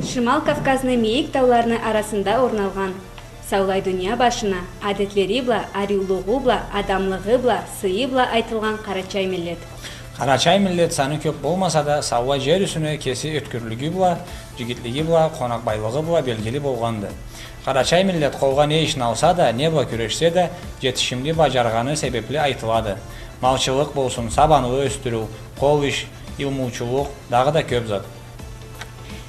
Шымал Кавказның Мейік тауларының арасында орналған. Саулай дүния башына адетлері бла, арюлығы бла, адамлығы бла, сыйы бла айтылған Қарачай миллет. Қарачай миллет саны көп болмаса да, Саулай жер үсіне кесі өткірлігі бла, жігітлігі бла, қонақбайлығы бла белгілі болғанды. Қарачай миллет қолға не ішін алса да, не бла күрешсе де, жетішімді бажарғаны себеплі айтылады. Малшылық болсын, сабанығы өстіру, қол іш, илмучылық, дағы да көп зат.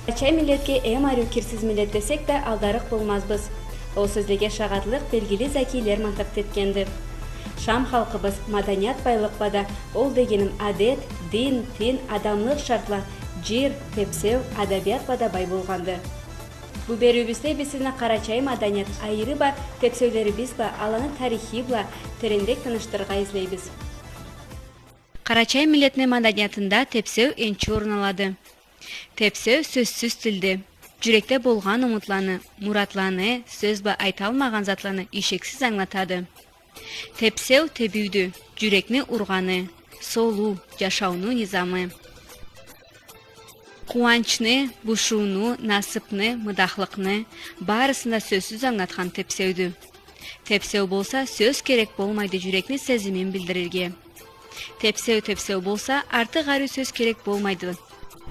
Қарачай миллетке арю кирсіз миллет десек те алдарық болмазбыз. Ол сөздеге шағатлық белгілі зәкейлер мантап еткенді. Шам халқыбыз маданият байлық бада, ол дегенім адет, дин, тин, адамлық шартла, жир, тепсеу, адабият бада бай болғанды. Бұл берубізде бізсізні Қарачай маданият айыры ба, тепсеулері біз ба, аланы тарихи ба, терендек тыныштырға izlейбіз. Қарачай миллетінің маданиятында тепсеу енчі орын алады. Тепсеу сөзсіз тілді. Жүректе болған ұмытланы, мұратланы, сөз ба айта алмаған затланы ешексіз аңлатады. Тепсеу тебюді, жүрекні ұрғаны, солу, жашауну низамы. Қуанчны, бұшуну, насыпны, мұдақлықны, барысында сөзсіз аңлатқан тепсеуді. Тепсеу болса, сөз керек болмайды жүрекні сезімен білдірерге. Тепсеу болса, артық ару сөз керек болмайды.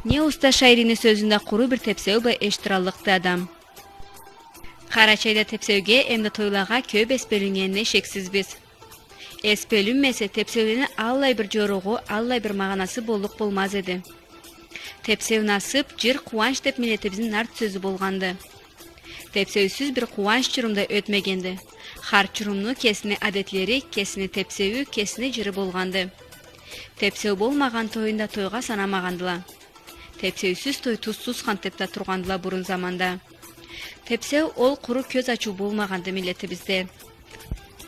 Не уста шайрины сөзінде құру бір тепсеу ба эштираллықты адам. Қарачайда тепсеуге әмді тойлаға көп эспелінгеніне шексіз біз. Эспелінмесе тепсеулені аллай бір жоруғу, аллай бір мағанасы болық болмаз еді. Тепсеу насып, жыр қуанш деп милетіміздің нарт сөзі болғанды. Тепсеусіз бір қуанш чұрымда өтмегенді. Хар чұрымны кесіне адетлері, кесіне тепсеуі, кесіне жыры болғанды. Тепсеу болмаған тойында тойға санамағандыла. Тепсеусіз той тұзсыз қантепта тұрғандыла бұрын заманда. Тепсеу ол құры көз ачу болмағанды милеті бізде.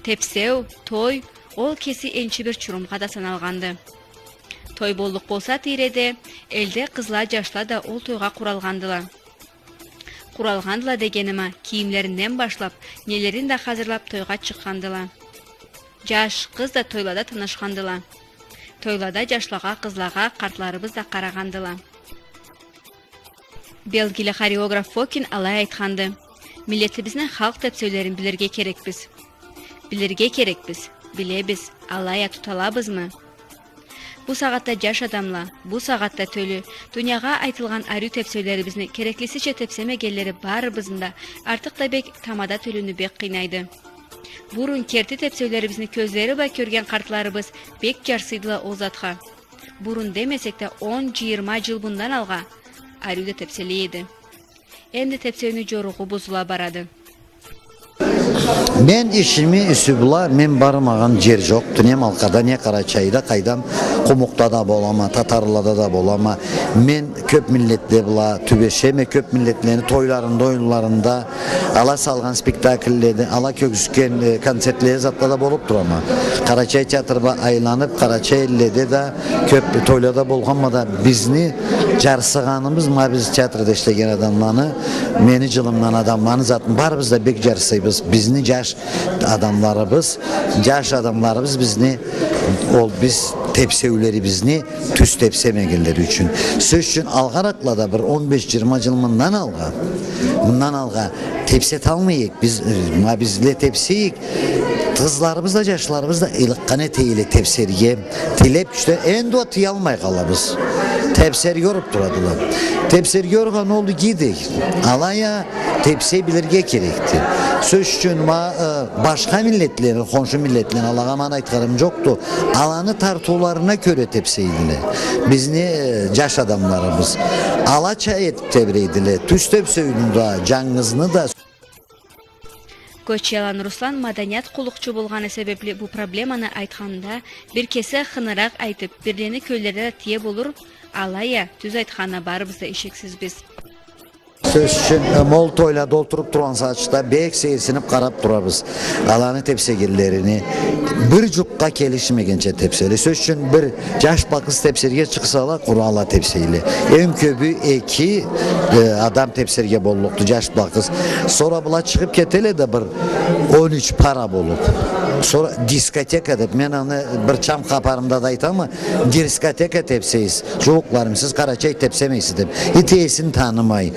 Тепсеу, той, ол кесі енші бір чұрымға да саналғанды. Той болдық болса тейреде, әлде қызла жашла да ол тойға құралғандыла. Құралғандыла дегеніма, киімлерінден башлап, нелерін да қазырлап тойға шыққандыла. Жаш қыз да тойлада тынышқандыла. Тойлада жашлаға, қызлаға, қартларыбыз да қарағандыла. Белгілі хореограф Фокин алай айтқанды. Милетіміздің халық тепсеулерін білерге керекпіз. Білерге керекпіз, білебіз, алая тұталабыз мы? Бұл сағатта жаш адамла, бұл сағатта төлі, дүнияға айтылған арю тепсеулерімізні кереклісіше тепсемегелері бары бізінде артық да бек тамада төліні бек қинайды. Бұрын керті тепсеулерімізні көздері ба көрген қартларыбыз бек жарсыдыла ол затқа. Бұрын демесекте 10-20 жыл бұндан алға арюда тепселі еді. Әнді тепсеуіні жоруғы бұзыла барады. Мен işimi üsübla, men barmağan yer joktu. Ne Malkada, ne Karaçay'da, kaydam Kumuk'ta da bolama, Tatarlı'da da bolama. Men köp milletle bula, tübeşeme köp milletlerini toylarında, oyunlarında, ala salgan spektakillerde, ala köksüken konsertleri zatta da bolup durama. Karaçay teatrba aylanıp, Karaçay'lerde de köp toylada bolganma da bizni jarsıganımız ma biz teatrda işlegen adamlarını, meni jılımdan adamlarını zaten barımızda bek jarsıybız. Bizni jaş adamlarımız bizni biz tepsevleri bizni tüs tepsemegenleri üçün. Söz üçün algarakla da bir 15-20 yıl bundan alga tepset almayık. Bizle tepsiyik. Kızlarımız da yaşlarımız da ılıkkane teyle tepseriye tilep işte en doğa tiyalmay kalabız. Tepseri yorup duradılar. Tepseri yorgan oldu gidik. Alaya tepsiyi bilirge gerekti. Söz üçün başka milletlerin, komşu milletlerin alağaman aytkarım yoktu. Alanı tartularına göre tepsiydiler. Bizni yaş adamlarımız alaça et tebreydiler. Tüs tepsiyini da, canınızını da. Көчелан Руслан маданият құлықчы болғаны себеплі бұл проблеманы айтқанда бір кесі қынырақ айтып, бірлені көйлері тие болыр, алая түз айтқаны барыбызда ешексіз біз. Söz üçün mol toyla doldurup duran saçta bek seyirsinip karap durabız. Alanı tepsegillerini bir cukka gelişmegençe tepseli. Söz üçün bir yaş bakız tepseriye çıksala kurala tepseyle. En köbü eki adam tepseriye bolluktu yaş bakız. Sonra bula çıkıp ketele de bir 13 para bolup. Sonra diskotekada men onu bir çam kaparımda da aytam ama diskoteka tepseyiz. Çocuklarım siz Karaçay tepsemeysiz. İteyesini tanımayın.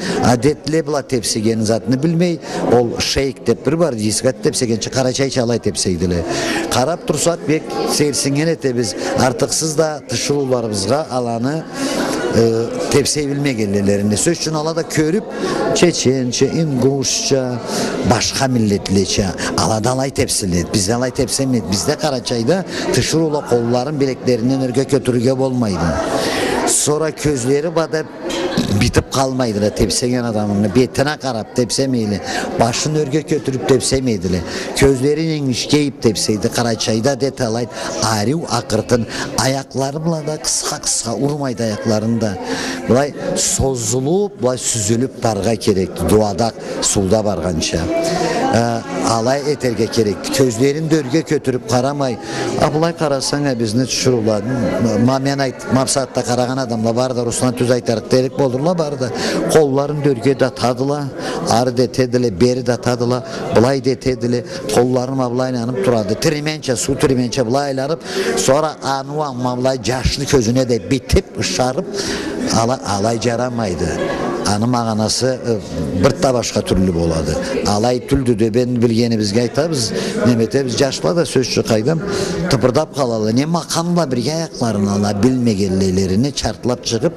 Әзетле бұла тепсегенін затыны білмей, ол шейк деп бір бар, дискат тепсегенші Қарачай чалай тепсейділі. Қарап тұрсақ бек серсінген еті біз артықсыз да тұшыруларымызға аланы tepsiyi bilmeyenlerinde söz için alada körüp Çeçençe, İnguşça, başka milletliçe alada alay tepsilet, bizde alay tepsilet, bizde Karaçay'da tışırula kolların bileklerinden örgü kötürüge olmaydı. Sonra közleri badap bitip kalmaydılar tepsegen adamını betine karap tepsemeyli başını örgü götürüp tepsemeydiler közlerinin işkeyip tepseydi Karaçay'da detalay ariv akırtın ayaklarımla da kısa urmaydı ayaklarında bulay sozulup bulay süzülüp barga gerekti duada sulda bargança alay eterge gerekti közlerini de örgü götürüp karamay abulay karasana bizni düşürüladın mamen ait mapsatta karagan adamla barda Ruslan Tüz aytarık derik boldurla barda kolların dörgü de tadıla arı de tedile beri de tadıla bulay de tedile kollarım ablayla anıp duradı trimençe su trimençe bulaylarıp sonra anuan mavlay caşlı közüne de bitip ışarıp alay caramaydı. Anım ağanası bir da başka türlü boladı. Alay tüldü de ben bilgeni bizge aytabız. Nemete biz yaşla da söz çıkaydım. Tıpırdap kalalı. Ne makamla bir ayaklarını ala bilmegellerini çartlap çıkıp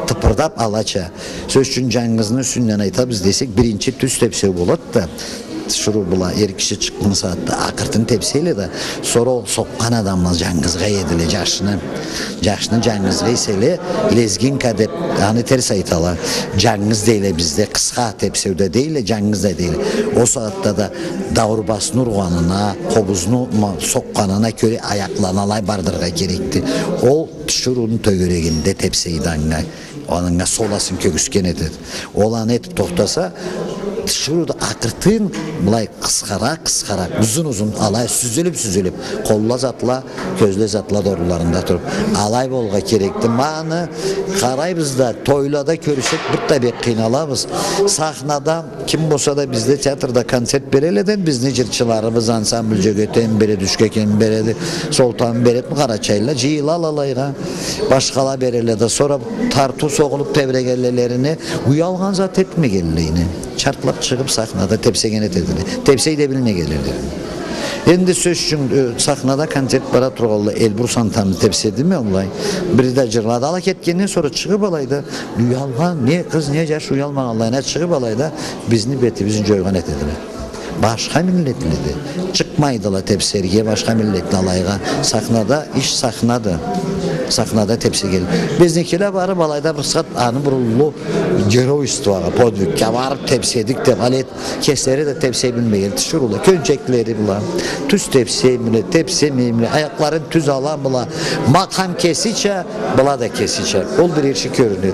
tıpırdap alaça. Söz için canınızın üstünden aytabız desek birinci tüz tepsi boladı da. Şuru bula er kişi çıktığın saatte akırtın tepsiyle de sonra o sokkan adamla cangızga yedile Caşını cangızga iseli lezgin kadep hani ters aytala cangız değil bizde kısa tepsivde değil cangız da değil. O saatte da davurbas nurganına kobuzunu sokkanına köre ayaklanalay bardırga gerekti. O şurunun tögöreginde tepsiydi angay. Onunla solasın köküsken edir. Olan et tohtasa şurada akırtın bulay kıskara uzun alay süzülüp kolla zatla közle zatla doğrularında durup alay bolga gerekti manı karaybızda toylada körüşek bir da bek kıynalabız sahnada kim bolsa da bizde teatrda konsert bereleden biz necirçilarımız ansambülce göten bere düşkeken beredi Sultan Beret mi Karaçayla cihila alayga başkala berelede sonra tartu soğulup tevregellelerini uyalgan zat etme gelleğini çartlap çıkıp sahnada tepsegene dediler. Tepseyi de bilme gelirdi. Endi söz için sahnada konsert bara turgalı Elbur Santan'ı tepsedi mi olay? Biri de cırladı. Ala ketkenden sonra çıkıp alayda uyalgan ne kız ne yaş uyalman Allah'ına çıkıp alayda bizni beti bizim joygan etediler. Başka milletliydi. Çıkmaydılar tepseriye başka milletli alayga. Sahnada iş sahnadı. Sahnada tepsi geldi. Biznikiler varıp alayda fırsat anı burullu geroystuğa podvükke varıp tepsi edik de alet kesleri de tepsi bilmeyen tüşürüldü. Köncekleri bula. Tüz tepsi emri, tepsi emri, ayakların tüz alan bula. Makam kesiçe, bula da kesiçe. Ol bir işi görünür.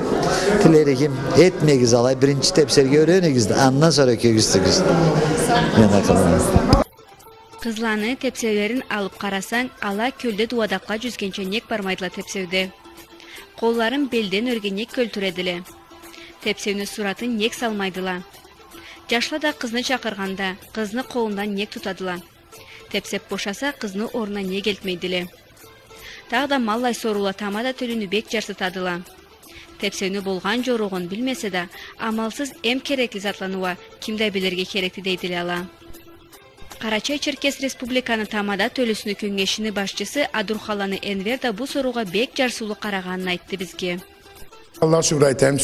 Tilerim etmeyiz alay birinci tepsileri görüyorsunuz. Ondan sonra kögüstünüz. Kızlarını tepsevlerin alıp karasan ala kölde duvadakka cüzgençe nek barmaydıla tepsevde. Kolların belden örgen nek költüredile. Tepsevni suratın nek salmaydıla. Yaşla da kızını çakırganda kızını kolundan nek tutadıla. Tepsep boşasa kızını oruna nek eltmeydile. Tağda mallay sorula tamada tölünü bek jarsıtadıla. Tepsevni bolgan joruğun bilmese de amalsız em kerekli zatlanıva kimde bilirge kerekli deydile ala. Karaçay Çerkes Respublikanın tamada tölüsünü köngeşini başçısı Adurxalanı Enver da bu soruğa bek jarsulu qarağanını aytты bizge. Allah şükür aytayım.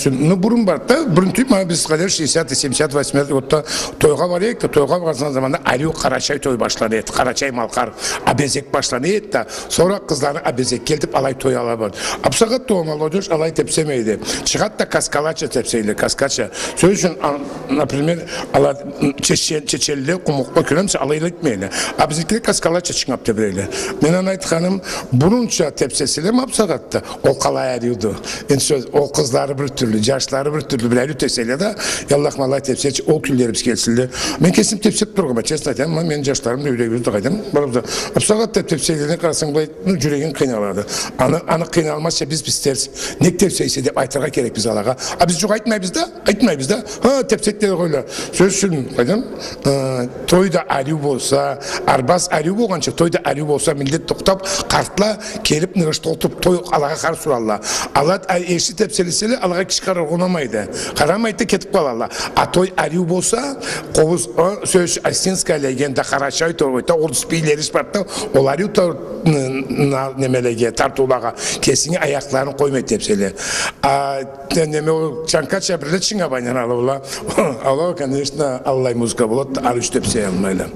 Burun var da, burun tüyüm ama biz kadar 60-70-80 otta toyga var da toyga varsan zamanda Aliu Karaçay toy başladı et. Karaçay malkar abezek başladı et da sonra kızları abezek gelip alay toy alabar. Apsakat doğum alıyoruz alay tepsemeydi. Çıkat da kaskalaça tepseyle kaskaça. Söz için например ala çeçelli kumukla köremse alayla gitmeyle. Abezekleri kaskalaça çıkıp tebreyle. Ben anayt hanım burunça tepsesiyle mi apsakatta? O kalay arıyordu. En söz o kızları bir türlü, yaşları bir türlü bile ötesiyle de yallah malay tepsi o küllerimiz gelsildi. Ben kesin tepsip durgama çesnaydım ama ben yaşlarım da yüreği durgaydım. Barımda apsakat tepsilerine karşısın bu yüreğin kıynalardı. Anı kıynalmazsa biz ters ne tepsiyse de aytırga gerek biz alağa. Biz çok aytmayız da. Ha tepsikleri koyla. Söz şunu koydum. Toyda arı olsa, arbas arı olgança toyda arı olsa millet toktap kartla kelip nırış totup toy alağa kar suralla. Allah eşi tepsi tepseleseli alağa çıkarır onamaydı. Karamaydı ketip kalarlar. Atoy arı bolsa kovuz söz Astinska legenda Karaçay toruyta ordus beyleri Sparta oları nemelege tartulağa kesini ayaklarını koymayı tepseli. Neme o çankaç yapırla çinga banyan alıvla. Allah kanışta Allah'ı muzika bulat arış tepseye almayla.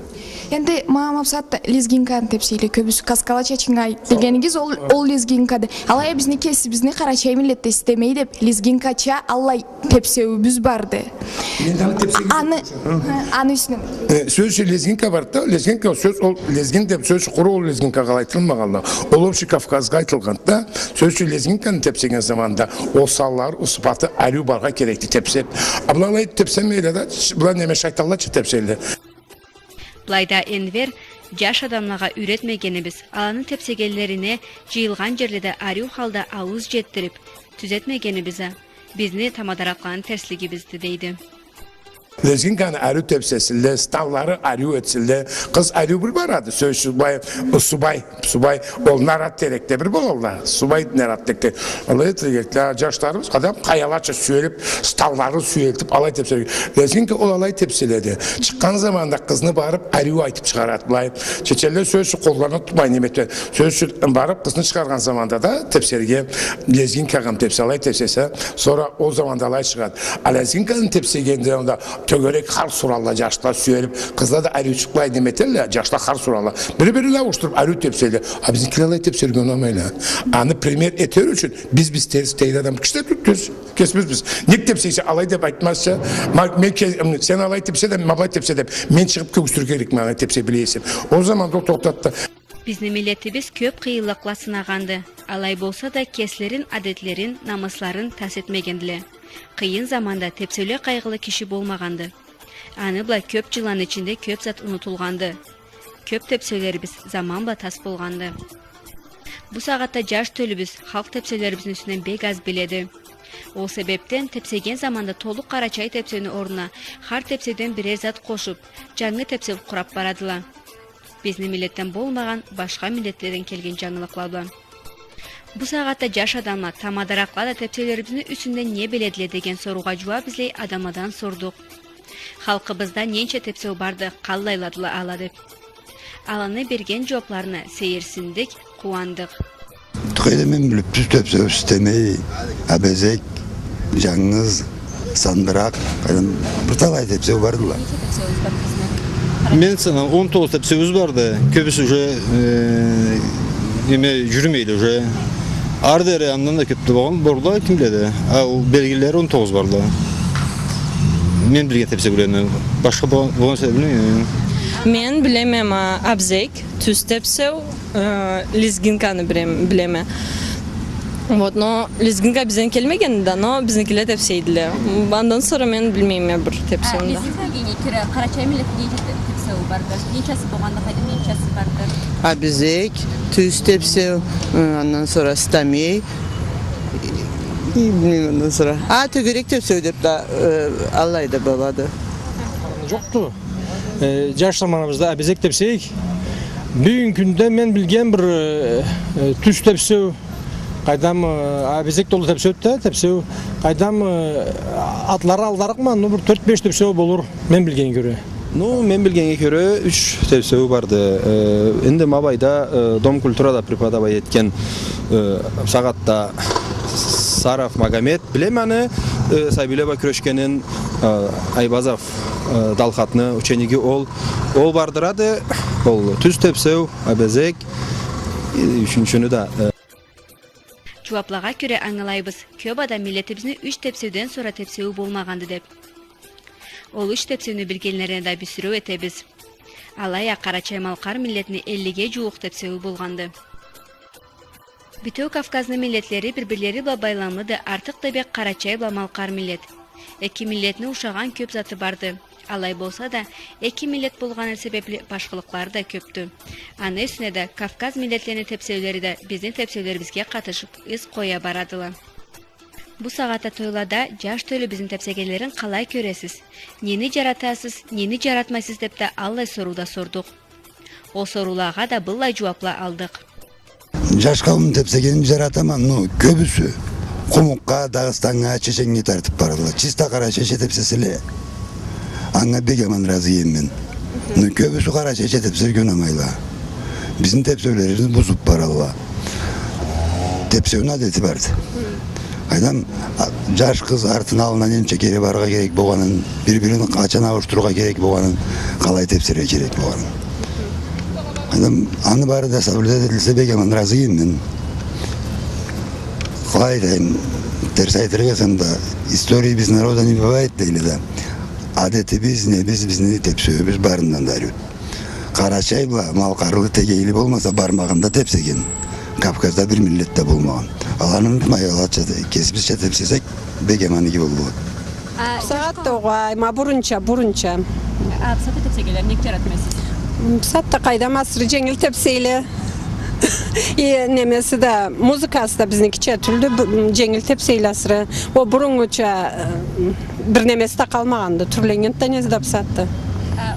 Енді мама мақсат лезгинканы тепсейлі көбісі қасқала чечингай дегенігіз ол лезгинкады. Алай бізні кесі бізні қарачай милетті істемей деп лезгинкача алай тепсеуіміз барды. Аны үстінен. Söz lezginka var da lezginka söz ol lezgin de söz kuru ol lezginka galaytılmağanlar. Olup şu Kafkazga aytılganda söz lezginkanı tepsegen zamanda o sallar o sıfatı alü barga gerekli tepsep. Ablalay tepsemeyle de bular neme şaytallarça tepseydi. Бұлайда Энвер жаш адамларға үйретмегенібіз, аланың тепсегелеріне жиылған жерлерде арю халда ауыз жеттіріп, түзетмегенібізі, bizни tamadaraqların tersligi deydi. Lezginkanı arı tepsesiyle, stavları arı etsildi. Kız arı bir baradı. Söz subay, ol narat terekte bir bolollar. Subay narat tekte. Allah'ı terekte, yaşlarımız adam kayalarça süyelip, stavları süyeltip alay tepseli. Lezginka ol alay tepsiledi. Çıkan zamanda kızını bağırıp arı aytıp çıkaratmayıp, çeçeller söz kollarına tutmayın nimetler. Söz bağırıp kızını çıkargan zamanda da tepseliye lezginka'nın tepsi alay tepsese, sonra o zamanda alay çıkart. Lezginka'nın tepsi geldiğinde onda tögörek har suralla yaşlar süyelip kızlar da arı çıkmayı demeterler yaşlar har suralla biri lavuşturup arı tepsiyle bizimkiler alay tepsiyle göndermeyle anı premier eter için biz teyze adam kişiler tutuyoruz kesmez biz ne tepsiyse alay da bakmazsa sen alay tepsi de mablay tepsi de men çıkıp köküstür gerek mi alay tepsi bileysin o zaman da toktattı. Bizni milletimiz köp kıyılıkla sınağandı. Alay bolsa da keslerin, adetlerin, namısların tas etmegendiler. Kıyın zamanda tepsöyle kaygılı kişi bolmağandı. Anıbla köp жылан içinde köp zat unutulgandı. Köp tepsölerimiz zamanla tas bolgandı. Bu sağatta jaş tölübüz halk tepsölerimizin üstünden bek az biledi. O sebepten tepsegen zamanda toluk Karaçay tepsöni oruna har tepseden birer zat koşup, жаңы tepsel kurap baradılar. Bizni milletten bolmagan başka milletlerden kelgen жаңылыкlar. Bu sağatta jaş adamlar tamadaraqlar da tepselerimizin üstünden niye biledile degen soruğa cevap bizley adamadan sorduk. Halkımızda nence tepseu bardı kallayladılar aladı. Alanı bergen cevaplarına seyirsindik, kuandık. Tıkayda men bilip tüz tepseu istemeyi, abezek, жаңыз, sandırak, bir talay tepseu bardılar. Men sana 19 tepsemiz vardı. Köpüsü yürümeydi. Arda yanından da köptü bağım. Borda kim biledi? O belgeleri 19 vardı. Men bilgen tepsi bilen. Başka bağım sebebini mi? Men bilemem abzek, tüz tepsev, lizginkani bileme. Вот, но lizginka bizden kelmegen de, no bizimkiler tepseydiler. Ondan sonra men bilmeyim bir tepsevinde. Lizginka Karaçay milleti nece tepseu bardı? Neçesi boğanda kaydı, neçesi bardı? Abizek, tüz tepsev, ondan sonra stamey, bilmiyorum ondan sonra. Tögörek tepsev deyip de Allah'ı da babadı. Yoktu. Jaş zamanımızda abizek tepseyik. Bugünkünde men bilgen bir tüz tepsev Qaydam abizek dolu tepseu qaydam atları aldarıq mı? Bir 4-5 tepseu bolur men bilgene göre. Men bilgenge göre 3 tepseu vardı. Endi mabayda Dom Kulturada prepodavay etken sağatta Saraf Magomed bilemani Saybileba Köşkenin Aybazov dalxatını ученики ol bardırады. Ol tüz tepseu abizek üçüncünü de Cevaplara göre anılayбыз. Köp adam milletimizni 3 tepsevden sonra tepsevi bolmagandı dep. Ol 3 tepsevini bilgenlerine de bir sürü etebіз. Alaya Karaçay Malkar milletini 50'ge juğuk tepsevi bolgandı. Bütün Kafkazlı milletleri birbirleri bila baylamlıdı. Artık da bek Karaçay bila Malkar millet. Eki milletini uşagan köp zatı bardı. Alay bolsa da eki millet bolğanı sebepli başkılıkları da köptü. Anı üstüne de Kafkaz milletlerinin tepsevleri de bizden tepsevlerimizge katışıp iz koya baradılar. Bu sağata toylada jaş tölü bizim tepsegelerin kalay köresiz. Neni jaratasız, neni jaratmaysız dep de allay soruda sorduk. O sorulağa da bıllay cevapla aldık. Jaş kavmin tepsegeni jaratamam, köbüsü. Kumukka, Dağıstan'a, Çeçen'e tartıp paradılar. Çista Karaçeçe tepsisiyle. Anna begemen razıyım ben. Köbüsü Karaçeçe tepsisi gönemayla. Bizim tepsilerimiz bozup paradılar. Tepsinin adeti vardı. Adam jaş kız artına alınan en çekeri barga gerek boğanın, birbirini kaçan avuşturuğa gerek boğanın, kalay tepsire gerek boğanın. Adam anı bari da sabırda edilse begemen razıyım ben. Kalay dayım, ters aytırgasam da, istoriyi biz narodan ibavayet değil de, adeti biz ne tepsiyor, biz barından darıyor. Karaçayla malkarlı tegeyli olmasa barmağında tepsegen. Kafkas'ta bir millette bulmağın. Alanın mayalatça kesmişçe tepsisek begemani gibi oldu. Saat da oğay, ma burunça. Saat tepsegeler ne yaratmayısınız? Saat da kayda masrı cengil tepsiyle. Nemesi de, muzikası da bizimki türlü cengil tepsiyle asırı. O burunça bir nemesi de kalmağandı. Türlengen de nezi de sattı.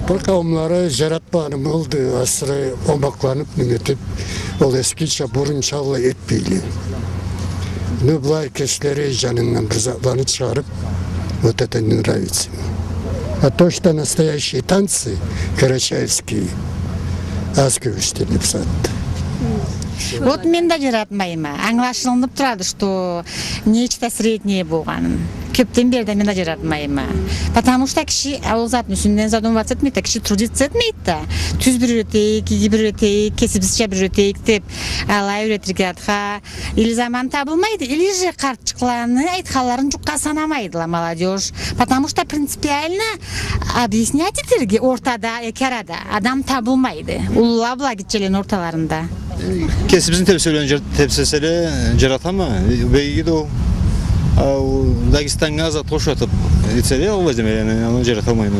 Bu kavimleri jaratmanım oldu, asırı omaklanıp nümetip, ol eskice burunçalla etpeyli. Nüblay keşleri canından rızaklarını çağırıp, öteden nürayıtsın. А то, что настоящие танцы, карачаевские, аз көбістеніп сатты. Вот мен де жаратмаймын. Аңлашылынып тұрады, что нечто среднее болғанын. Көптен берді мен де жаратмаймын. Потому что кіші ол затын үстінен задумываться етмейді, кіші трудиться етмейді. Түз бір өтейік, егі бір өтейік, кесіпсізше бір өтейік деп алай өретірге атқа. Или заман табылмайды, или же қартшықланы айтқаларын жұққа санамайды молодежь. Потому что принципиально объяснять етерге ортада, екарада адам табылмайды. Улла-була кетчелен орталарында. Kesibizin tepsisleri jaratama, beyi de o. Dağıstan'a azat hoş atıp içeriye olacağım yani, onu jaratamayım.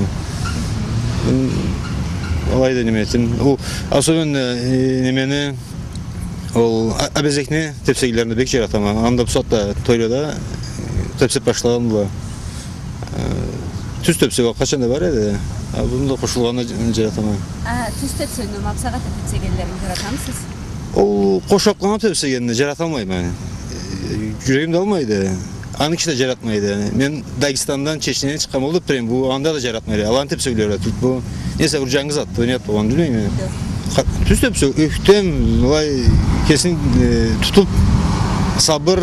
Olay da nimetin. O asılın nimeni, o abezekni tepsilerinde bek jaratama. Anda bu saatte toylada tepsi başlayan bu. Tüz tepsi var, kaçan da var ya da. Bunun da koşullarına jaratama. Tüz tepsilerini mapsağa tepsilerini jaratamsınız? O koşaklama tepsilerini jaratamayım yani. Yüreğim de olmaydı. Anı kişi de jaratmaydı. Ben Dağıstan'dan Çeşne'ye çıkam olup durayım. Bu anda da jaratmaydı. Alan tepsi biliyorlar. Bu neyse vuracağınız attı. Ne yaptı? Onu biliyor musun? Tüz tepsi öhtem kesin tutup sabır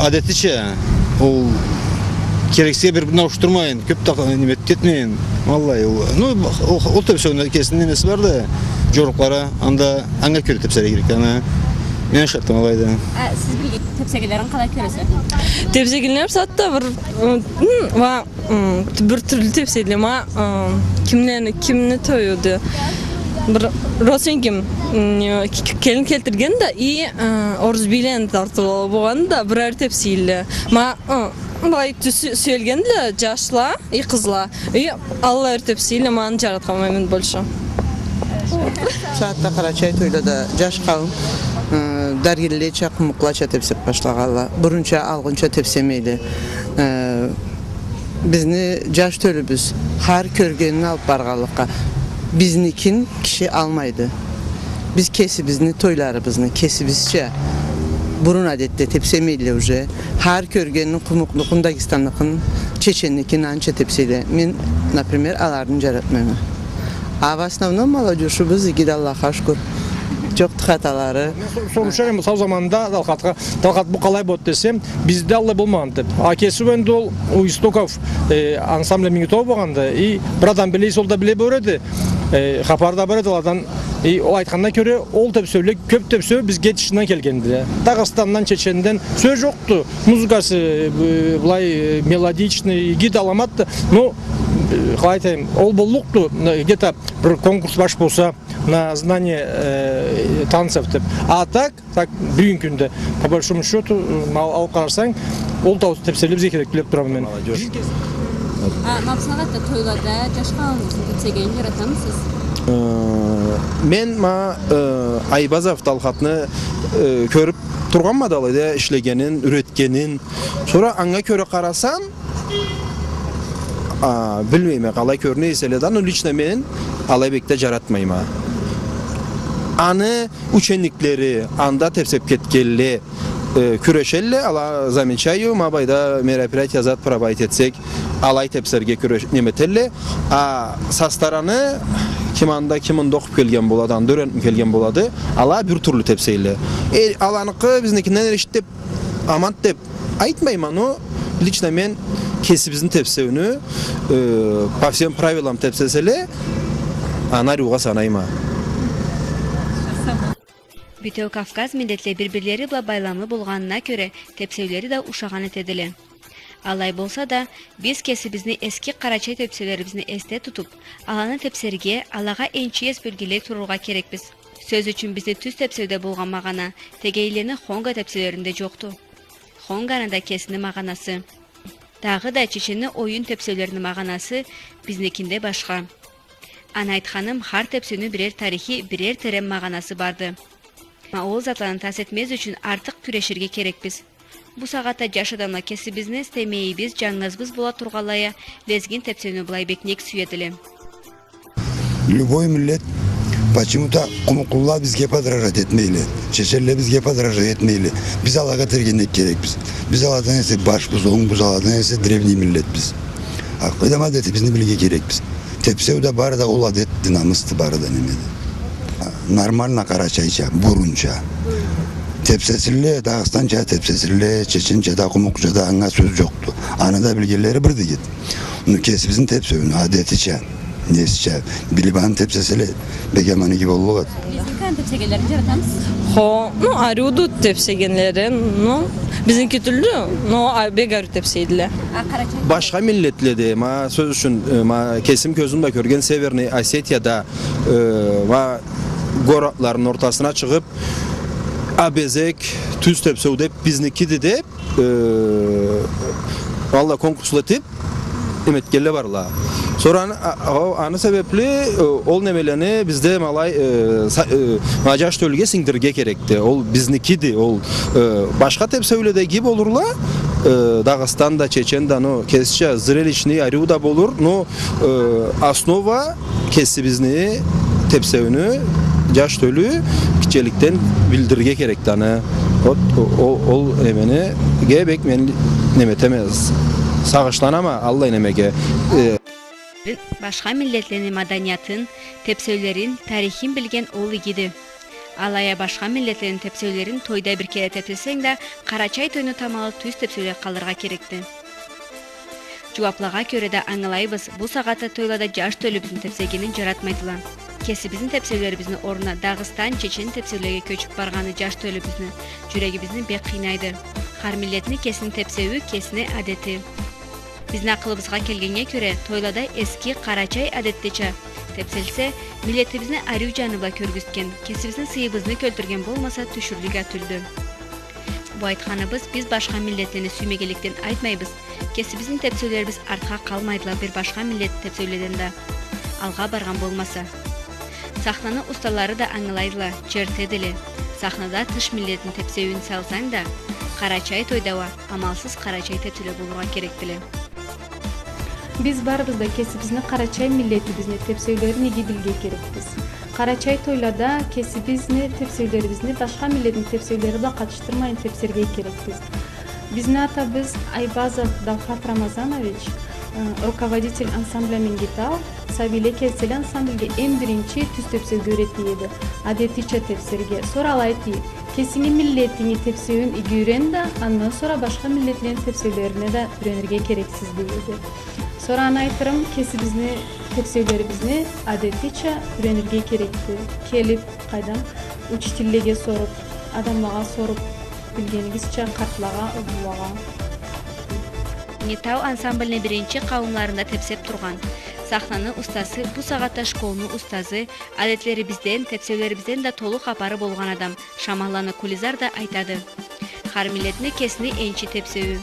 adetiçe o gereksiye birbirine uçturmayın. Köp de nimet etmeyin. Vallahi o tepsi kesin nemesi var da joruklara anda anga köre tepsiye gerek. Ben şartım olaydı. Siz bilgi tepsegelerin kadar köresi? Tepsegeler sattı bir türlü tepseydi ama kimini toyuyordu. Bir Rosenkim kelin keltirgen de iyi oruz bilen tartılı boğan da birer tepsiyle. Ma bay söyleyen de yaşla, iyi kızla. Allah tepsiyle man jaratkamayım bolşa. Saatte Karaçay toyda da jaş kavim dergilliğe çakmıklaça tepsip başlağala. Burunça algınça tepsemeydi. Bizni jaş tölübüz har körgenini alıp bargalıqqa. Biznikin kişi almaydı. Biz kesibizini, toylarımızını kesibizçe burun adette tepsemeydi uje. Har körgeninin kumukluğun Dağıstanlıqın Çeçenlikin ança tepseydi. Men, например, alarını jaratmayım. A в основном молодежьбыз иги Аллаха шүкүр. Çok hataları. Soruşarım o zamanda dalkat bu kalay bot desem bizde Allah bulmadı. Akesi ben dol o istokov ansamble minutov bolganda и bradan bile solda bile böredi. Xabarda baradalardan o aytkandan göre ol tepsöyle köp tepsö biz geçişinden kelgendi. Dağıstandan Çeçen'den söz yoktu. Muzikası bulay melodичный gid alamatты. Но Хайтайм, ол болукту где-то bir konkurs baş bolsa на знание танцев деп. А так бүгүнкү күндө по большому счету алып карасаң, ол да тепселеп керек билеп турам мен. Мапсагатта тойларда жашканыңызды тепсеген жаратамсыз? Мен Айбазов Талхатны көрүп турганмын да алайда ишлегенин, үреткенин. Sonra аңа көрө карасам, bilmeyim kalay körüne eseleden o liçne men alaybekte jaratmayma. Anı uçenlikleri anda tepsep ketkelli küreşelle ala замечаю мабайда мероприятие зат проводить етсек алай тепсерге күреш неметелле састараны киманда киминде окуп келген болады анда үйрөнүп келген болады ала бир түрлүү тепсейле аланыкы биздикинен эришт деп амант деп айтмаймын но лично мен кесибиздин тепсеүүнү по всем правилам тепсеселе анариуга санайма. Бүтөө Кавказ милдеттер бири-бирлери била байламлы болгонуна көрө тепсеулери да ушаган этедиле. Алай болса да, биз кесибизни эски карачай тепселерибизни эсте тутуп, аланы тепсерге, алага энчиес бөлгелей турууга керекпиз. Сөз үчүн бизде түз тепсеуде болгон магана тегейлени хонга тепселеринде жокту. Хонганын да кесини маганасы. Дагы да чечени оюн тепселеринин маганасы biznikinde башка. Аны айтканым, хар тепсөнүн бирер тарихи, бирер терем маганасы барды. Ол затларын тас этмез үчүн артык күреширге керекпиз. Бу сагатта жаш адамла кесибизни истемейбиз, жаңызбыз бола тургалая лезгин тепсөнү булайбек нек сүйедиле. Любой миллет почему-то кумукулла бизге подражать этмейли, чечерлер бизге подражать этмейли. Биз алага тергенек керекпиз. Биз аладан эсе башпыз, оңбуз, аладан эсе древний миллетпиз. Кайдам адети бизни билге керекпиз. Тепсеуде бары да ол адет динамысты бары да немеди. Нормально карачайча, бурунча. Тепсесиле, Дагыстанча тепсесиле, чеченче да кумукча да аңа сөз жокту. Аны да билгелери бирди кет. Кесибиздин тепсеүүнү адетиче, несиче, билибан тепсесиле бегеманigi болугат. Лезгинканы тепсегенлерин жаратамыз? Арюду тепсегенлерин, биздинки түрлүү, бегарю тепсейдиле. Башка миллетледе, сөз үчүн, кесим көзүмдө көрген Северный Осетияда горалардын ортасына чыгып, абезек, түз тепсеу деп, биздикиди деп, алла конкурслатып, эметкеле барла. Sonra anı sebeple ol nemeleni bizde malay macaş tölge singdirge gerekti. Ol biznikidi, ol başka tepsevlede gibi olurla Dağıstan'da, Çeçen'da no kesişe zreliçni arıuda bolur. No asnova kesi bizni tepsevünü caş tölü kiçelikten bildirge gerekti. Ol nemeni gebek men nemetemez. Sağışlanama Allah nemege. Башка миллетлердин маданиятын, тепсеулерин, тарихин билген ол игиди. Алая башка миллетлердин тепсеулерин тойда бир кере тепсесең да, карачай тойну тамалы түз тепсеулер калырга керекти. Жуаплага көрө да аңылайбыз, бул сагатта тойларда жаш төлүбүздүн тепсегенин жаратмайдыла. Кесибиздин тепсеулерибиздин ордуна Дагыстан, Чечен тепсеулерге көчүп барганы жаш төлүбүздүн жүрөгүбүздү бек кыйнайды. Хар миллеттин кесин тепсеуи, кесини адети. Биздин акылыбызга келгенге көрө, тойлада эски карачай адеттече тепселсе, миллетибизни аруу жаныбла көргүзгөн, кесибиздин сыйыбызды көлтүргөн болмаса түшүрлүгө түлдү. Бу айтканыбыз биз башка миллеттерни сүймөгеликтен айтмайбыз. Кесибиздин тепселерибиз артка калмайдыла бир башка миллет тепселерден да алга барган болмаса. Сахнаны усталары да аңылайдыла, жертедиле. Сахнада тыш миллеттин тепсеүүн салсаң да, карачай тойдава амалсыз карачай тепселер болууга керектиле. Biz barыбызда кесибизни карачай миллетибизни тепсеулерин игидилге керекпиз. Карачай тойларда кесибизни тепсеулерибизни башка миллеттин тепсеулери да катыштырмайын тепсерге керекпиз. Биздин атабыз Айбазов Далхат Рамазанович, руководитель ансамбля Мингитал, Сабиле келселе ансамбльге эң биринчи түз тепсеуге үйрөттү. Адетиче тепсерге. Sonra алайти, кесини миллеттини тепсеүүн игүүрен да, андан sonra башка миллеттердин тепсеулерине да үйрөнөргө керексиз дейди. Sonra аны айтырым, кесибизни тепсеулерибизни адетиче үйрөнөргө керекти. Келип, кайдам учителге соруп, адамларга соруп, билгенибизче картлага, убулага. Нетау ансамбльне биринчи кауымларында тепсеп турган. Сахнаны устасы, бу сагатта школнун устазы, адеттерибизден, тепсеулерибизден да толук капары болгон адам Шамаланы Кулизар да айтады. Хар миллетне кесини энчи тепсеүү.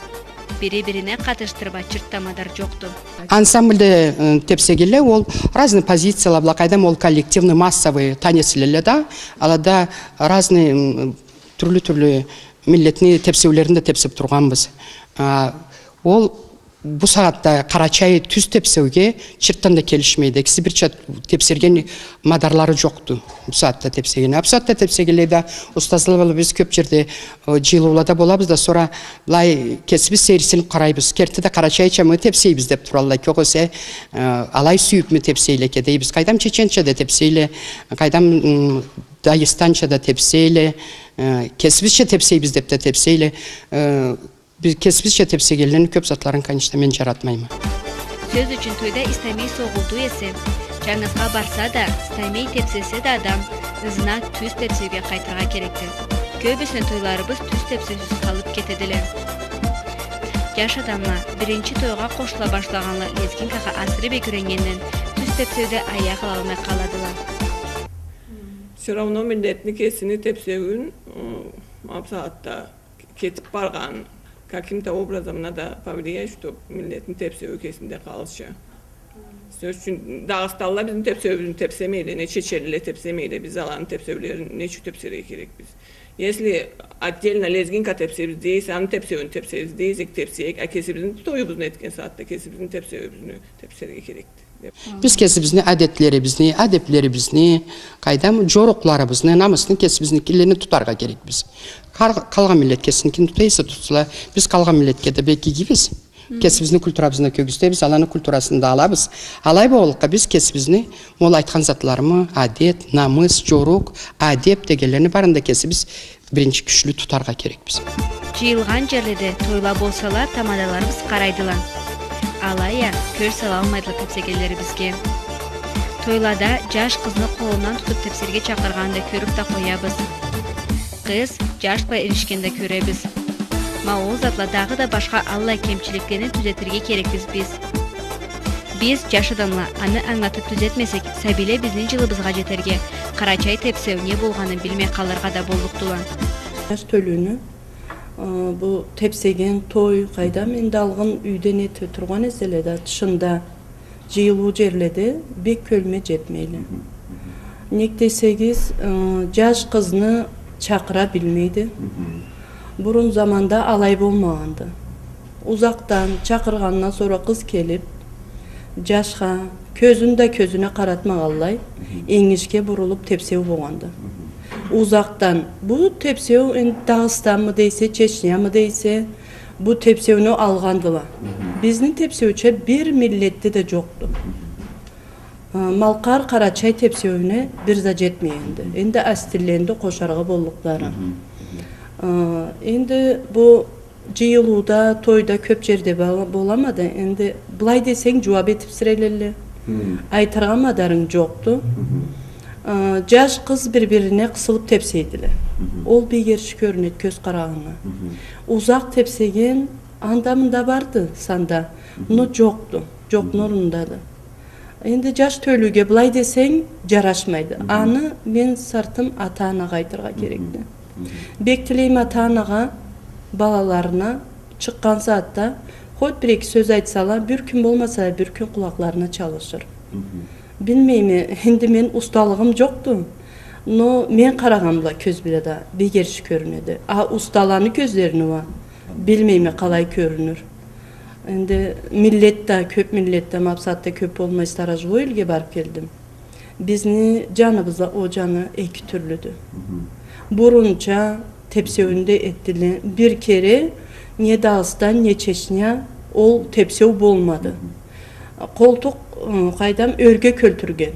Бири-бирине катыштырба чырттамадар жокту. Ансамбльде тепсегеле ол разные позициялар, кайдам ол коллективный, массовый танец леле да, алада разные түрлүү миллетни тепсеулеринде тепсеп турганбыз. Ол bu saatte Karaçay'ı tüz tepseuge çırttan da kelişmeydi. Eksi bir çat tepsergen madarları yoktu bu saatte tepsegene. Bu saatte tepsegelerde ustazlığı biz köp jerde jıylуулada bolabız da sonra lay kesip serisini qarayбыз. Kertide Karaçay çamı tepseybiz dep turallar. Kökese alay suyup mu tepseyle kedeybiz. Kaydam Çeçençede tepseyle, kaydam Dağistançada tepseyle, kesibizçe tepseybiz dep de tepseyle biz kesibizçe tepsegelerini köp zatların kanişte men jaratmayma. Söz üçün toyda istemey soğuldu ese, canınızga barsa da, istemey tepsese de adam, ızına tüz tepsege kaytağa gerekti. Köbüsün toylarыбыз tüz tepsesiz kalıp ketediler. Yaş adamla birinci toyga koşula başlaganla lezgin kaka asırı bekürengenden tüz tepsede ayak almay kaladılar. Все равно milletni kesini tepsegün absahatta ketip bargan каким-то образом надо повлиять, чтобы milletin tepsi ülkesinde kalışa. Söz için Dağıstanlar bizim tepsimizi tepsemeyle, ne Çeçeli'yle tepsemeyle biz alan tepsilerin ne şu tepsileri gerek biz. Если отдельно lezginka tepsimiz değilse, anı tepsimiz değilsek tepsiyek, kesibizin toyubuzun etken saatte kesibizin tepsileri gerekti. Biz kesibizini adetlerimizni, adeplerimizni, kaydam joruklarımızны, namısını kesibizniklerini tutarga gerek biz. Kalgan millet kesininkini tutaysa tutsa, biz kalgan milletke de belki gibiz. Kesibizini kulturabızına kögüsteybiz, alanı kulturasını da alabız. Alay boğulukka biz kesibizini, mol aytkan zatlarımı, adet, namız, joruk, adep degelerini barında kesibiz birinci güçlü tutarga gerek biz. Jıyılgan jerlede toyla bolsalar tamadalarımız qaraydılar. Alaya kör sala almaydılar tepsegelleri bizge. Toylada jaş kızını kolundan tutup tepserge çakırganda körüp da koyabız. Kız jaşla erişkende körebiz. Ma o zatla dağı da başka Allah kemçiliklerini düzetirge gerekbiz biz. Biz jaş adamla anı anlatıp düzetmesek, sabile bizning jılыбызга jeterge Karaçay tepsev ne bolganын bilmey kalırga da bolduktular. Jaş tölünü bu tepsegen toy kaydam endi algın үйден ete turgan eselede tışında jıyılуу жерледе bek kölme jetmeyli. Nek desegiz jaş kızını çakıra bilmeydi. Burun zamanda alay bolmagandı. Uzaktan çakırgandan sonra kız kelip jaşka közüne karatmak allay eңişке burulup tepsew bolgandı. Uzaktan bu tepsew Dağıstan mı deyse, Çeçnya mı deyse bu tepsewni algandılar. Bizning tepsewçe bir millette de joktu. Malkar Karaçay tepsewine bir za jetmeyendi. Endi astillendi koşarga bollukları. Endi bu jıyılууda, toyda köp jerde bolamadı. Endi bulay deseň jogap etip sireleli. Aytarga madarың joktu. Jaş kız birbirine kısılıp tepseydiler. Ol bir gerçi görünet köz karağına. Uzak tepsegen andamında vardı sanda. No joktu. Jok norundadı. Endi jaş tölüge bulay deseň jaraşmaydı. Anı men sartım ata-anaga aytırga gerekti. Bek tileyim ata-anaga balalarına çıkkan saatta hot bir-iki söz aytsalar, bir gün bolmasa bir gün kulaklarına çalışır. Bilmeymi, endi men ustalığım joktu. No men karagamla köz birede begerçi görünedi. Ustalarını gözlerini var. Bilmeymi kalay görünür. Endi millette, köp millette, mapsatta köp olmay Starajvo elge barıp geldim. Bizni canыбызda o canı iki türlüdü. Burunça tepsewünde ettiler. Bir kere ne Dağıstan ne Çeçnya ol tepsew bolmadı. Koltuk kaydam örge költürgen.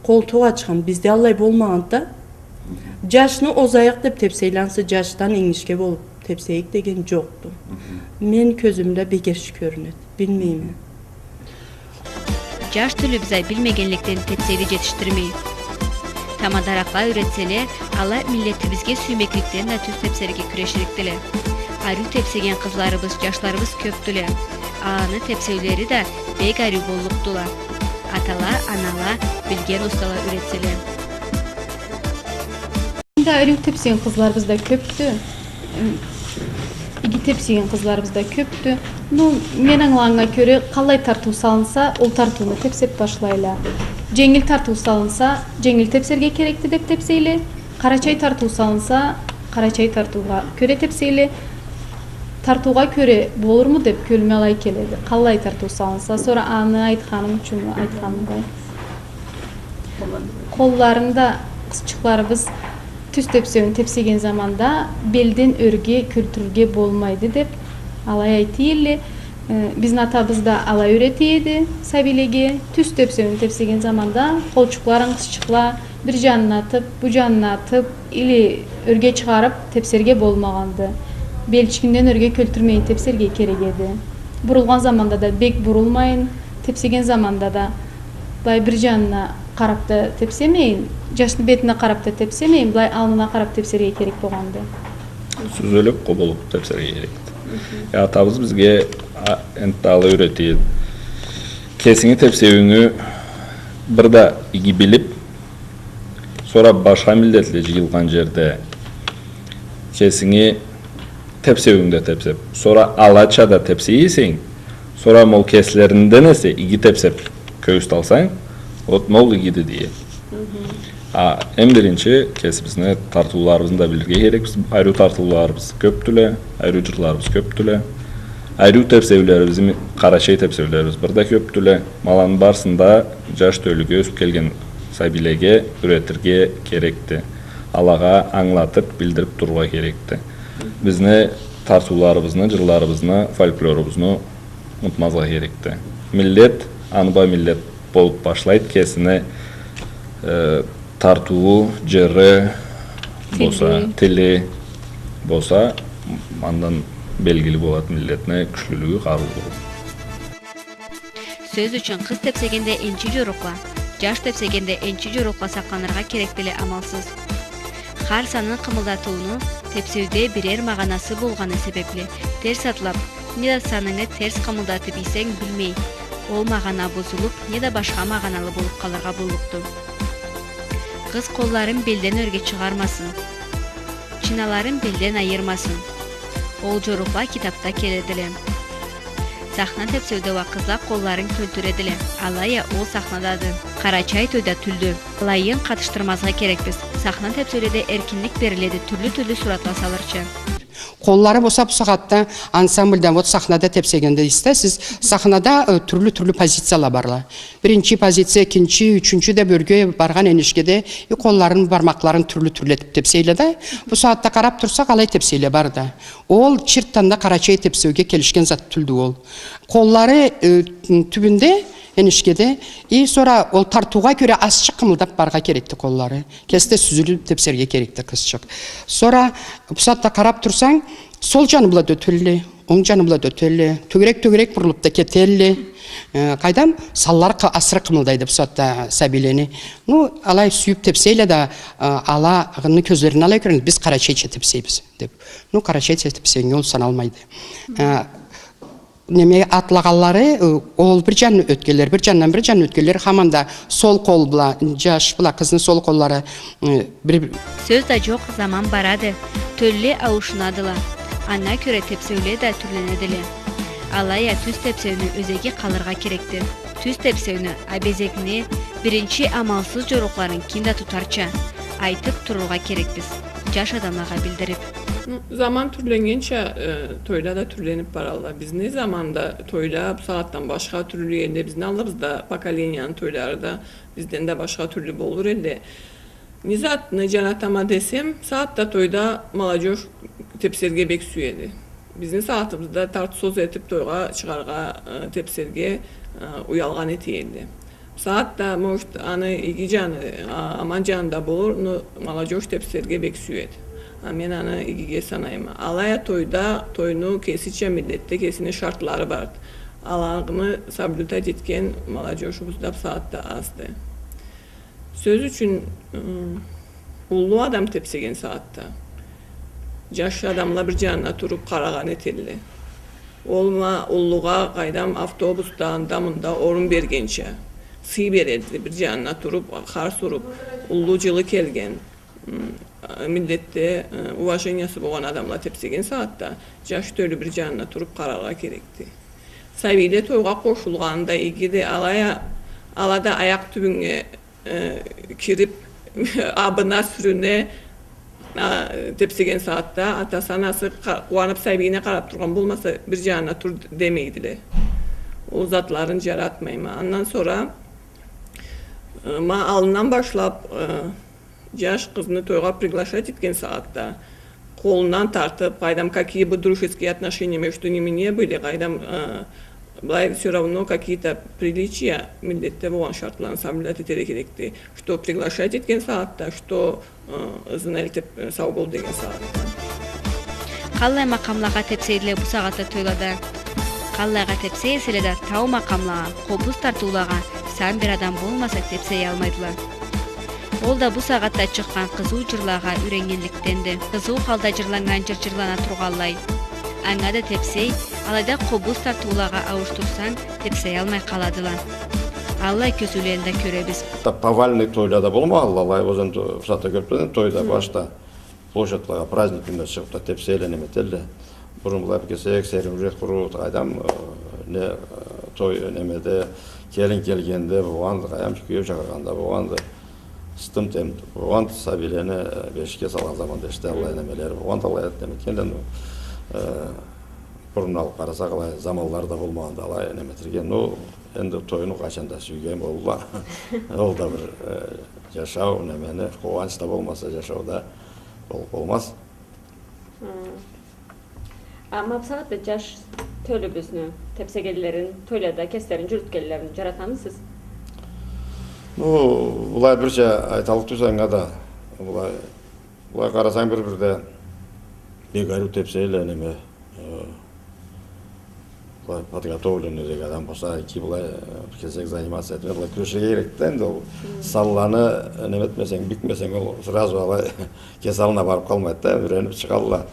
Koltuğu açkan bizde allay bolmaganda jaşны ozayak dep tepseylansa jaştan eңişke bolup tepseyik degen joktu. Men közümde begerçi görünet. Bilmeymi. Jaş tülübüze bilmegenlikten tepseydi jetiştirmeyi. Tamadarakla üretseler, Allah milleti bizge süymeklikten de tüz tepserge küreşiriktiler. Arı tepsegen kızlarыбыз, jaşlarыбыз köptüler. Ağını tepsevleri de bek arı bolluktular. Atala, anala, bilgen ustalar üretseler. Şimdi arı tepsegen kızlarыбыз da köptü. İki tepsegen kızlarыбыз da köptü. Ну, мен аңлағанға көрі қалай тарту салынса, ол тартуны тепсеп башылайла. Жеңіл тарту салынса, жеңіл тепсерге керекті деп тепсейлі. Қарачай тарту салынса, қарачай тартуға көре тепсейлі. тартууга көрө болурму деп көлмө алай келеди. Калай тартуу салынса, sonra аны айтканым үчүн айтканымдай. Колларында кызчыкларыбыз түз тепсеуін тепсеген заманда белден өрге kültürге болмайды деп алай айтылы. Биздин атабыз да алай үйрөтөйдү сабилеге. Түз тепсеуін тепсеген заманда колчукларын кызчыкла bir жанына атып, бу жанына атып, или өрге чыгарып тепсерге болмаганды. Белчигинден өрге көлтүрмөйүн тепсерге керек эди. Бурулган заманда да бек бурулмайын, тепсеген заманда да былай bir жанына карап да тепсемейин, жаштын бетине карап да тепсемейин, былай алнына карап тепсерге керек болгонду. Сүзөлүк коболуп тепсерге керек. Атабыз бизге энталы үйрөтөйт. Кесиңи тепсеүүнү бир да иги билип, sonra başka milletle jıyılgan jerde kesini tepsevinde tepsep, sonra alaçada tepseysen, sonra mol keslerinden ise igi tepsep köğüst alsan, ot mol igidi diye. En birinci kesibizine tartılılarımızın da bilirge gerek, ayrı tartılılarımız köptüle, ayrı cırlarımız köptüle, ayrı tepsevlerimiz, Karaçay tepsevlerimiz burada köptüle, malanın barsında jaş tölüge ösüp kelgen sabilege üretirge gerekti. Alaga anlatıp bildirip durga gerekti. Bizne tartularımızı, jırlarımızı, folklorumuzu unutmazga gerekti. Millet, anba millet bolup başlayıp kesine tartuğu, jırı, bosa, tili bosa, andan belgili bolat milletine güçlülüğü karıldı. Söz üçün kız tepsegende ençi jorukla, жаш тепсегенде энчи жорукка сактанырга керек деле амалсыз. Har санын кымылдатууну тепсеуде бирер маганасы болгону себепле терс атлап, не да саныңы терс кымылдатып ийсең билмей, ол магана бузулуп, не да башка маганалы болуп калырга болукту. Кыз колларын белден өргө чыгармасын, чиналарын белден айырмасын. Ол жорукла китапта келедиле. Сахна тепсеуде кызлар колларын көлтүредиле. Алая ол сахнадады. Карачай тойда түлдү. Алайын катыштырмазга керекпиз. Сахна тепсеуде эркиндик бериледи, түрлүү суратла салырчы. Kolları bolsa bu saatte ansambldan вот sahnada tepsegende siz sahnada türlü pozitsiyalar barlar. Birinci pozitsiya, ikinci, üçüncü de bölgeye bargan enişkede kolların parmakların türlü tepseyle de bu saatte karap tursak alay tepseyle bar da. Ol çirttanda Karaçay tepsege kelişken zat tüldü ol. Kolları tübünde enişkede sonra ol tartuğa göre azçık kımıldap barga gerekti kolları. Keste süzülüp tepserge gerekti kızçık. Sonra bu saatte karap tursan sol canımla dötülli, oң canımla dötülli, tögerek burulup da ketelli. Kaydam sallar asırı kımıldaydı bu saatte sabileni. Nu alay süyüp tepseyle de alağını közlerini alay görünüz. Biz Karaçay tepseybiz. Nu Karaçay tepseyini yol sanalmaydı. Neme atlağalları ol bir canlı ötkeler, bir canlı ötkeler hamanda sol kol bula, jaş bula kızın sol kolları bir Söz da çok zaman baradı. Tölle avuşunadılar. Anna köre tepsevle de türlenediler. Alaya tüz tepsevini özegi kalırga gerekti. Tüz tepsevini, abezekini birinci amalsız jorukların kinda tutarça aytıp turulga gerekpiz. Jaş adamlara bildirip. Zaman türlengençe toyda da türlenip barallar. Biz ne zamanda toyda bu saatten başka türlü yerinde biz ne alırız da bakalenyanın toyları da bizden de başka türlü bolur elde. Nizat ne canatama desem saatte toyda malacor tepserge bek süyedi. Bizim saatimizde tartı söz etip toyga çıkarga tepserge uyalgan etiydi. Saatte moşt anı iki canı aman canı da bolur malacor tepserge bek süyedi. Men anı ikiге sanayım. Alaya toyda toyunu kesiçe millette kesine şartları vardı. Alağını sablütat etken malacoşumuz da saatte azdı. Söz üçün ullu adam tepsegen saatte. Jaş adamla bir canına turup karagan etildi. Olma ulluğa qaydam avtobusdan damında orun bergençe. Sıy bereddi bir canına turup kar surup ullu jılı kelgen. Millette uvaşanyası boğan adamla tepsegen saatta jaş tölü bir canına turup kararga gerekti. Sabile toyga koşulganda igide alada ayak tübüne kirip abına sürüne tepsegen saatte atası anası kuanıp sahibiğine karap durgan bulmasa bir canına tur demeydiler. O zatların jaratmayma. Ondan sonra ma alından başlap yaş kızını toyga приглашать etken saatte kolundan tartıp qaydam какие бы дружеские отношения между ними не были, qaydam все равно какие-то приличия milletте болған шартларын соблюдать етері керекті. Что приглашать еткен саатта, что знелтеп сау бол деген саатта. Қалай мақамлаға тепсейділе бұл сағатта тойлады. Қалайға тепсей селеді тау мақамлаға, қобыз тартулаға, сан бір адам болмаса тепсей алмайдылар. Ол да бұл сағатта шыққан қызу жырлаға үйренгенліктенді. Қызу қалда жырланған жырлана тұрғалай. Аңада тепсей, алайда қобыз тартулаға ауыштырсаң, тепсей алмай қаладылар. Аллай көзулерінде көребіз. Повальный тойда да болмағыл, алай өзін фысатта көріппеден тойда башта площадьлаға праздник күнде шығыпта тепсейлен еметелді. Бұрын бұлап кесек, серімжет құру, қайдам той немеде келін келгенде бұғанды, қайам күйеу жағырғанда бұғанды. Стым темді, бұғанды сабилені бешке салған заманда іште алай немелері, бұғанды алай әтнеметкенден бұрын алып қараса қалай замалларда болмағанда алай неметірген. Енді тойыны қашанда сүйген болуға. Ол да бір жашау немені, қуанышта болмаса жашауда болмас. Мапсағатта жаш төлібізні, тепсегелерін, тойлада кестерін, жүрткелерін жаратамысыз? Бұлай бірше айталық түйсаңға да, бұлай қарасаң бір-бірде бегару тепсейлі неме, подготовленный деген адам болса, ки бұлай кесек заниматься етмеді, бұлай күрешіге керекті, енді ол салланы неметмесең, бікмесең, ол сразу алай кесалына барып қалмайды да, үйреніп шығалла.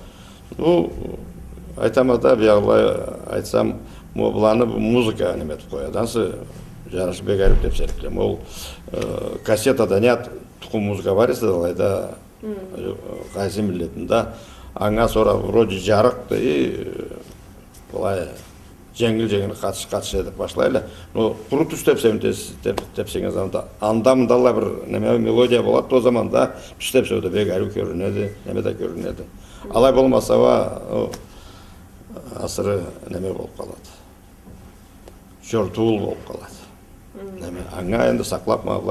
Айтамада, биялай айтсам, бұланы музыка неметіп қояды, ансы жарышы бегару тепселіклем. Ол кассетада нет, тұқым музыка бар есі, алайда қайсы милетінде, аңа сора вроде жарықты, бұлай жеңіл қатыш едіп башлайлы. Құру түс тепсеген заманда, андамындалла бір мелодия болады, о заманда түс тепсеуді бегару көрінеді, немеде көрінеді. Алай болмасава асыры неме болып қалады. Жортуыл болып қалады. Аңа енді сақлап ма,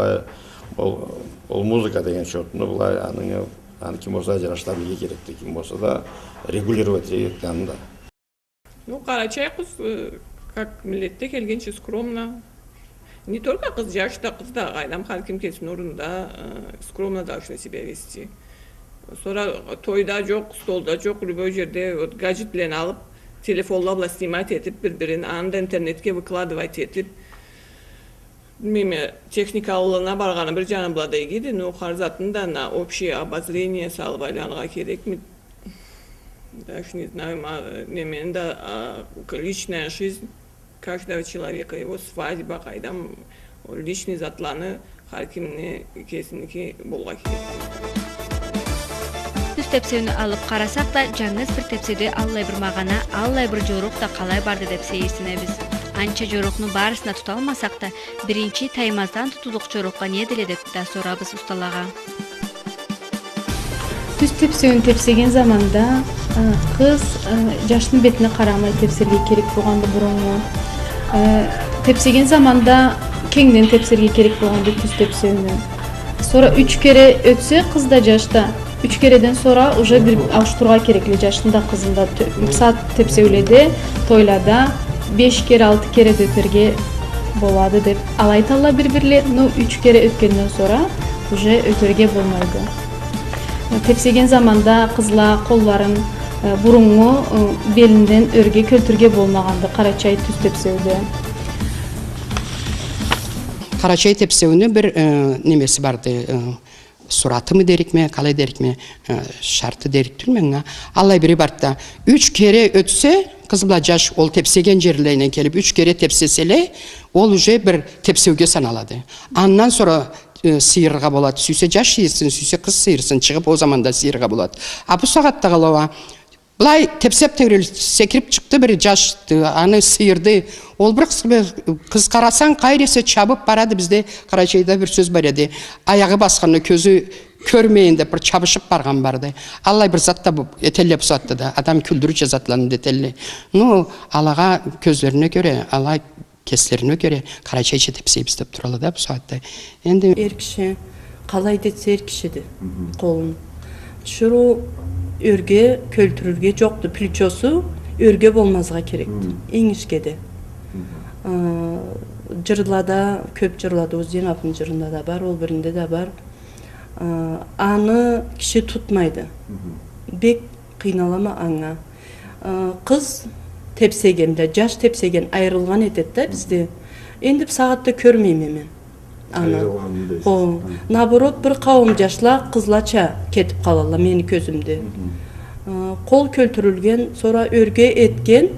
ол музыка деген шортыны бұлай, аны кім болса жараштар білге керекті, кім болса да регулировать еткен да. Қарачай қыз, как милетте келгенше скромно. Не только қыз, жашта қыз да, қайдам қалкім келсін орында скромно должны себя вести. Sonra toyda жоқ, stolda жоқ, любой жерде гаджет білен алып, телефонла снимать етіп, бір-бірін анда интернетке выкладывать етіп, техника ауылына барғаны бір жаны бұлада егеді, но қарзатында на общее обозрение салып айланға керек. Даже не знаю, немен да личная жизнь каждого человека, его свадьба, қайдам личный затланы харкимне кесінеке болға керек. Түс тепсеуіні алып қарасақ та, жаңыз бір тепсеуде аллай бір мағана, аллай бір жоруқ та қалай барды деп сейсіне біз. Анча жоруқны барысына тұталмасақ та, бірінші таймаздан тұтудық жоруққа не діле деп та сорабыз ұсталаға. Түс тепсеуін тепсеген заманда қыз жаштың бетіне қарамай тепсерге керек болғанды бұрынғы. Тепсеген заманда кеңден тепсерге керек болғанды түс тепсеуіні. Sonra 3 kere ötse kız da yaşta. 3 kereden sonra уже bir alıştırma gerekli yaşında kızında saat tepsevlede toylada 5 kere 6 kere öterge boladı dep alaytalla birbirle no 3 kere ötkenden sonra уже öterge bolmaydı. Tepsegen zamanda kızla kolların burungu belinden örge költürge bolmagandı Karaçay түз tepsevde. Karaçay tepsevini bir nemesi vardı. Suratı mı derik mi, kalay derik mi, şartı derik tülmen. Allay biri barda 3 kere ötse, kızımla jaş ol tepsegen yerlerine gelip 3 kere tepsesele, ol уже bir tepsevge sanaladı. Ondan sonra sıyırga boladı. Süyse jaş yiyirsin, süyse kız sıyırsın, çıkıp o zaman da sıyırga boladı. Bu saatte kalava, Blay tepsep tegril sekirip çıktı bir jaştı, anı sıyırdı. Ol bir kız karasan kayrese çabıp baradı bizde Karaçay'da bir söz var edi. Ayağı baskanı, közü körmeyinde bir çabışıp bargan bardı. Allah bir zatta bu etelle sattı da adam küldürücü zatlandı etelli. No Allah'a gözlerine göre Allah keslerine göre Karaçayçı tepsiyi biz duralı da bu saatte. Endi er kişi kalay detse er kişidi kolun. Şuru örge kültürürge joktu plüçosu örge bolmazga kerekti. İngişkede. Jırlada köp jırlada Özyen apın jırında da var, ol birinde de var. Anı kişi tutmaydı. Bek kıynalama аңа. Kız tepsegemde, jaş tepsegen ayrılgan etet de bizde. Endi saatte körmeyim men. Ana. O, naborot bir kavim jaşla kızlaça ketip kalalla meni közümde. Kol költürülgen, sonra örge etken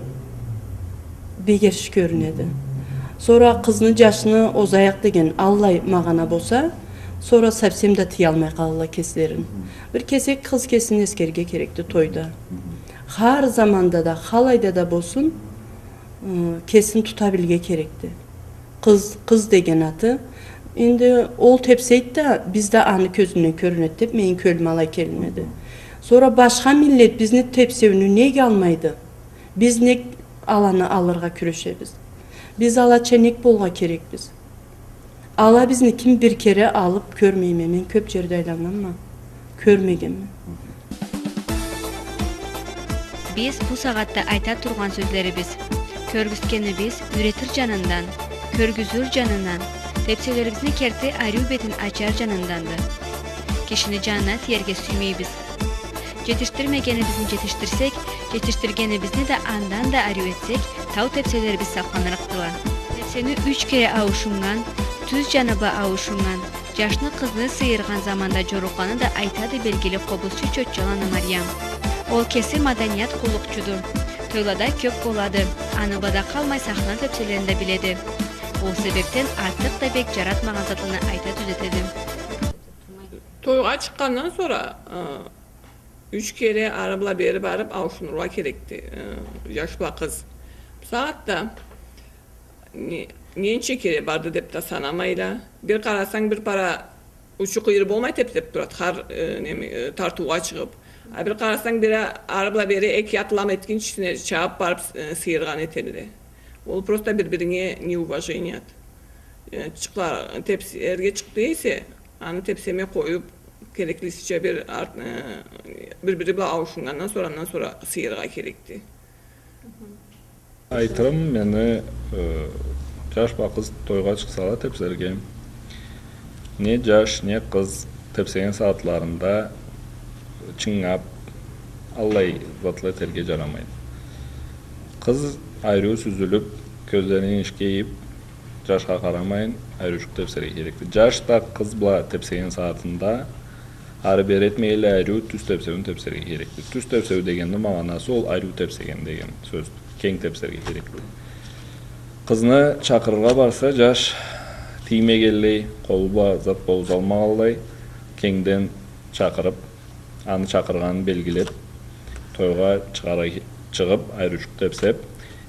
begerş görünedi. Sonra kızını jaşını ozayak degen Allay magana bolsa, sonra sapsem de tiyalmay kalalla keslerin. Bir kesek kız kesin eskerge kerekti toyda. Har zamanda da, halayda da bolsun kesin tutabilge kerekti. Kız degen atı. Endi ol tepseydi de bizde anı közünden körünet dep men kölüm alay kelinmedi. Sonra başka millet bizni tepsevini nege almaydı? Biz ne alanı alırga küreşebiz. Biz ala çenek bolga kerekbiz. Ala bizni kim bir kere alıp körmeyme men köp jerde aylanganma. Körmegenmi. Biz bu saatte ayta turgan sözlerimiz, körgüskeni biz üretir canından, körgüzür canından, tepsilerimizni kerti ayrı betin açar canındandı. Kişini canına tiyerge süymeybiz. Yetiştirmegeni bizni yetiştirsek, yetiştirgeni bizni de andan da ayrı etsek, tav tepsileri biz saklanırıqtılar. Tepsini 3 kere avuşungan, tüz canıba avuşungan, yaşlı kızını sıyırgan zamanda jorukkanı da aytadı belgili kobulçu çöççalanı Maryam. Ol kesi madaniyat kulukçudur. Toylada köp boladı, anıbada kalmay sahna tepsilerinde biledi. O sebepten artık da bek jaratmagan zatını ayta düzetedim. Toyga çıkkandan sonra 3 kere arabla beri barıp avuşunurga kerekti yaşlı kız. Saatta nence kere bardı dep de sanamayla. Bir karasan bir para uçu kıyırı bolmay tepsep durat har tartuğa çıkıp. Bir karasan bir arabla beri ek yatlam etkin içine çağıp barıp sıyırgan eteli. Ol prosta birbirine неуваженият. Çıklar tepsi erge çıktı ise anı tepsime koyup gereklisice birbiri bilan avuşungandan sonra sıyırga kerekti. Aytırım meni jaş kız toyga çıksala tepserge. Ne jaş ne kız tepsegen saatlarında çıngap Allay zatla terge jaramaydı. Kız ayrı süzülüp gözlerini işkeyip jaşka karamayın ayrıcık tepsere gerekti. Jaş da kız bula tepsegen saatında arı beretmeyle ayrı tüz tepsevin tepsere gerekti. Tüz tepsevi degenin maganası ol ayrı tepsegen degen söz. Keng tepserge gerekti. Kızını çakırırga barsa jaş tiyme gelley, kolba zat boğuz almağallay kengden çakırıp anı çakırganı belgilep toyga çıkıp ayrıcık tepsep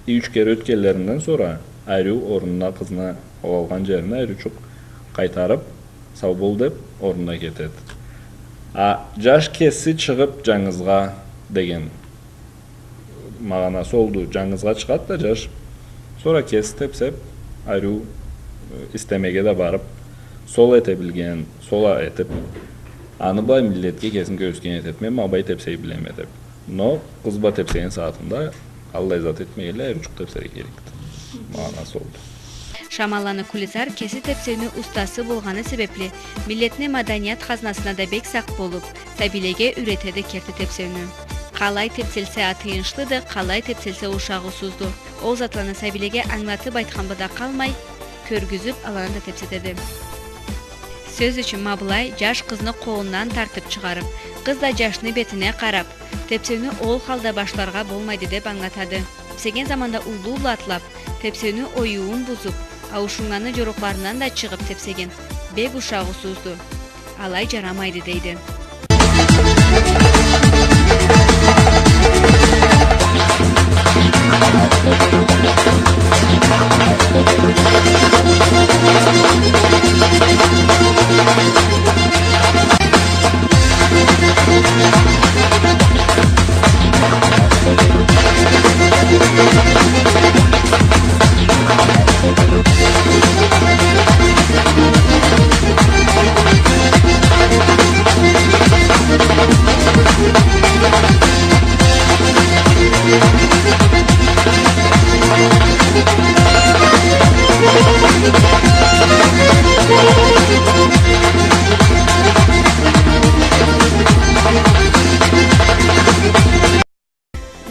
3 kere ötkellerinden sonra ayrı orununa kızına olgan жерine ayrıcık kaytarıp sağ bol dep orununa ketedi. Jaş kesi çıkıp жаңызга деген maganası oldu. Жаңызга çıkat da jaş sonra kesi tepsep ayrı istemege de barıp sol etebilgen sola etip anı bay milletke kesin göğüsken etetmem abay tepseyi bilemedi. No kızba tepseyin saatinde Allah izat etmeyle erçuk tepseri gerekti. Manası oldu. Şamalanı Kulizar kesi tepsini ustası bolğanı sebepli milletine madaniyat haznasına da bek sak bolup sabilege üretedi kerti tepsini. Kalay tepsilse atıyınçlıdı, kalay tepsilse uşağı suzdu. O zatlanı sabilege anlatıp aytkanbıda kalmay, körgüzüp alanı da tepsitedi. Söz için Mabılay jaş kızını kolundan tartıp çıkarıp, kız da jaşını betine karap, tepsini ol halda başlarga bolmaydı dep anlatadı. Tepsegen zamanda ulu atlap, tepsini oyuğun buzup, avuşunganı joruklarından da çıkıp tepsegen, bek uşağı suzdu. Alay jaramaydı deydi.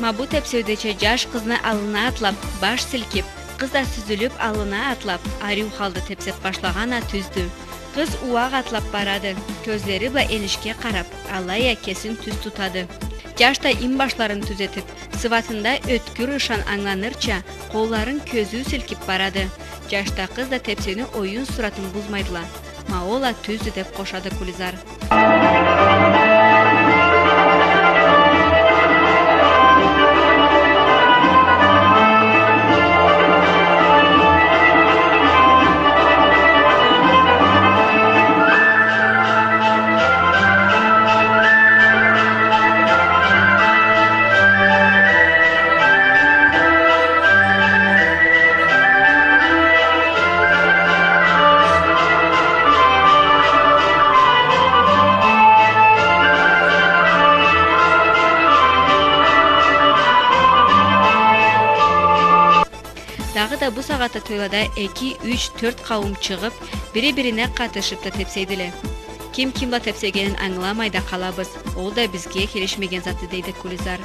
Ма бу тепсеудече жаш кызны алына атлап, баш силкип, кыз да сүзүлүп алына атлап, арю халды тепсеп башлагана түздү. Кыз уак атлап барады, көзлери ба энишке карап, алая кесин түз тутады. Жашта им башларын түзетип, сыватында өткүр ышан аңланырча, колларын көзү силкип барады. Жашта кыз да тепсени оюн суратын бузмайдыла. Маола түздү деп кошады Кулизар. Дагы да бу сагатта тойлада 2, 3, 4 кавым чыгып, бири-бирине катышып да тепсейдиле. Ким кимла тепсегенин аңламай да калабыз. Ол да бизге келишмеген заты дейди Кулизар.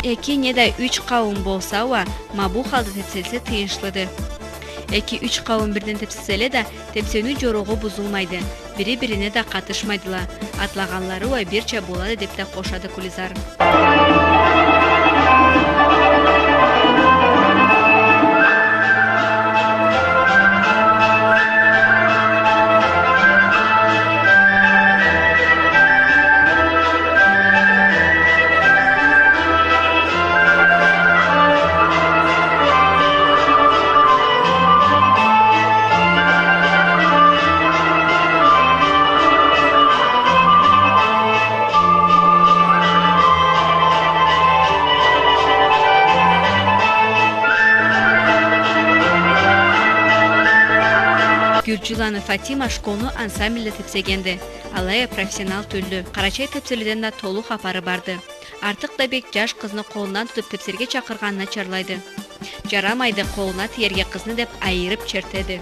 Эки не да 3 кавым болса ва, ма бу халды тепселсе тыйынчлыды. 2-3 кавым бирден тепселсе да, тепсөнүн жорогу бузулмайды. Бири-бирине да катышмайдыла. Атлаганлары ва бирче болады деп да кошады Кулизар. Гүржуланы Фатима школну ансамбльде тепсегенди. Алая профессионал түрлү. Карачай тепселүүдөн да толук апары барды. Артык да бек жаш кызны колунан тутуп тепсерге чакырганына чарлайды. Жарамайды колуна тиерге кызны деп айырып чертеди.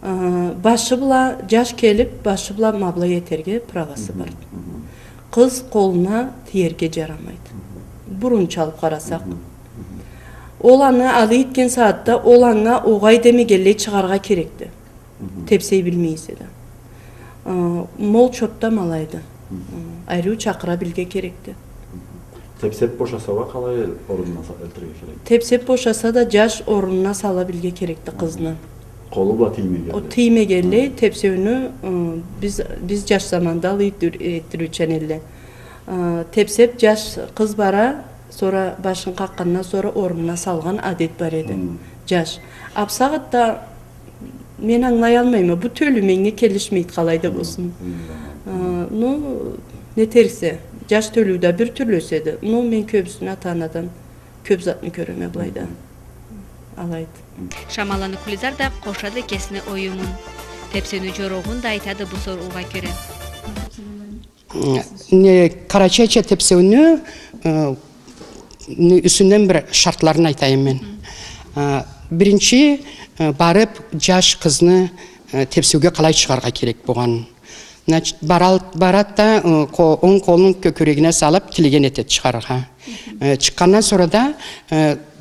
Башы була жаш келип, башы була мабла етерге правасы бар. Кыз колуна тиерге жарамайды. Бурун чалып карасак. Ол аны алы иткен саатта ол аңа оғай демегелле чыгарга керекти. Тепсей билмейсе да. Мол чопта малайды. Айруу чакыра билге керекти. Тепсеп бошасаба калай орунуна элтирге керек? Тепсеп бошаса да жаш орунуна сала билге керекти кызны. Колу була тиймегелле. О тиймегелле тепсөөнү биз жаш заманда алы иттирүүчү эле. Тепсеп жаш кыз бара, sonra başın kakkandan sonra ormuna salgan adet var edi. Жаш. Апсағытта мен аңлай алмаймын. Bu төлі менге келишмейді қалайда болсын. Не терсе, жаш төлі да бір түрлөседі. Мен көбісін ата-анадан көп затны көрөм былайда. Алайды. Шамаланы Кулизар да кошады кесіне ойымын. Тепсені жорогун да айтады bu soruğa göre. Карачайча тепсені үсүнөн бир шартларын айтайын мен. Биринчи барып жаш кызны тепсеуге калай чыгарга керек болгон. Барат да оң колун көкөрөгүнө салып тилеген этет чыгарга. Чыккандан sonra да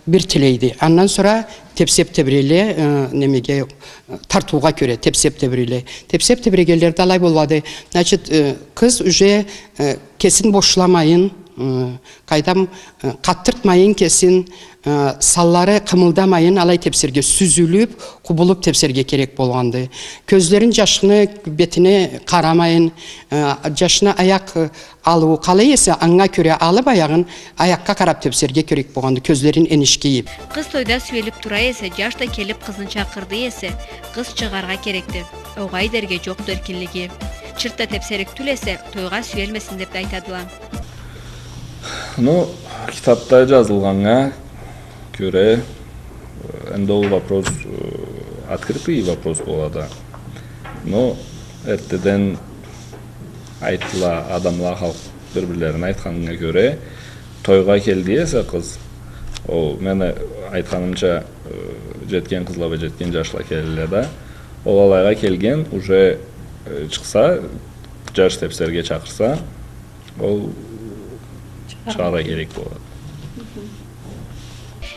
бир тилейди. Андан sonra тепсеп тебиреле немеге тартууга көрө тепсеп тебиреле. Тепсеп тебирегелер далай болбады. Значит, кыз уже кесин бошламайын, кайдам каттыртмайын кесин, саллары кымылдамайын алай тепсерге сүзүлүп, кубулуп тепсерге керек болгонду. Көздөрүн жашыны бетине карамайын, жашына аяк алуу калай эсе аңга көрө алып аягын аякка карап тепсерге керек болгонду, көздөрүн энишкейип. Кыз тойда сүйлүп тура эсе, жашта келип кызын чакырды эсе, кыз чыгарга керекти. Огай дерге жокту эркинлиги. Чыртта тепсерик түлесе, тойга сүйелмесин деп айтадылар. Ну, китапта жазылганга көрө, энди ол вопрос открытый вопрос болот. Но эртеден айтыла адамлар халк бири-бирлерин айтканына көрө, тойга келди эсе кыз. О, мен айтканымча жеткен кызларга жеткен жашла келеле да. Ол алайга келген уже чыкса, жаш тепсерге чакырса, ол чыгара керек болот.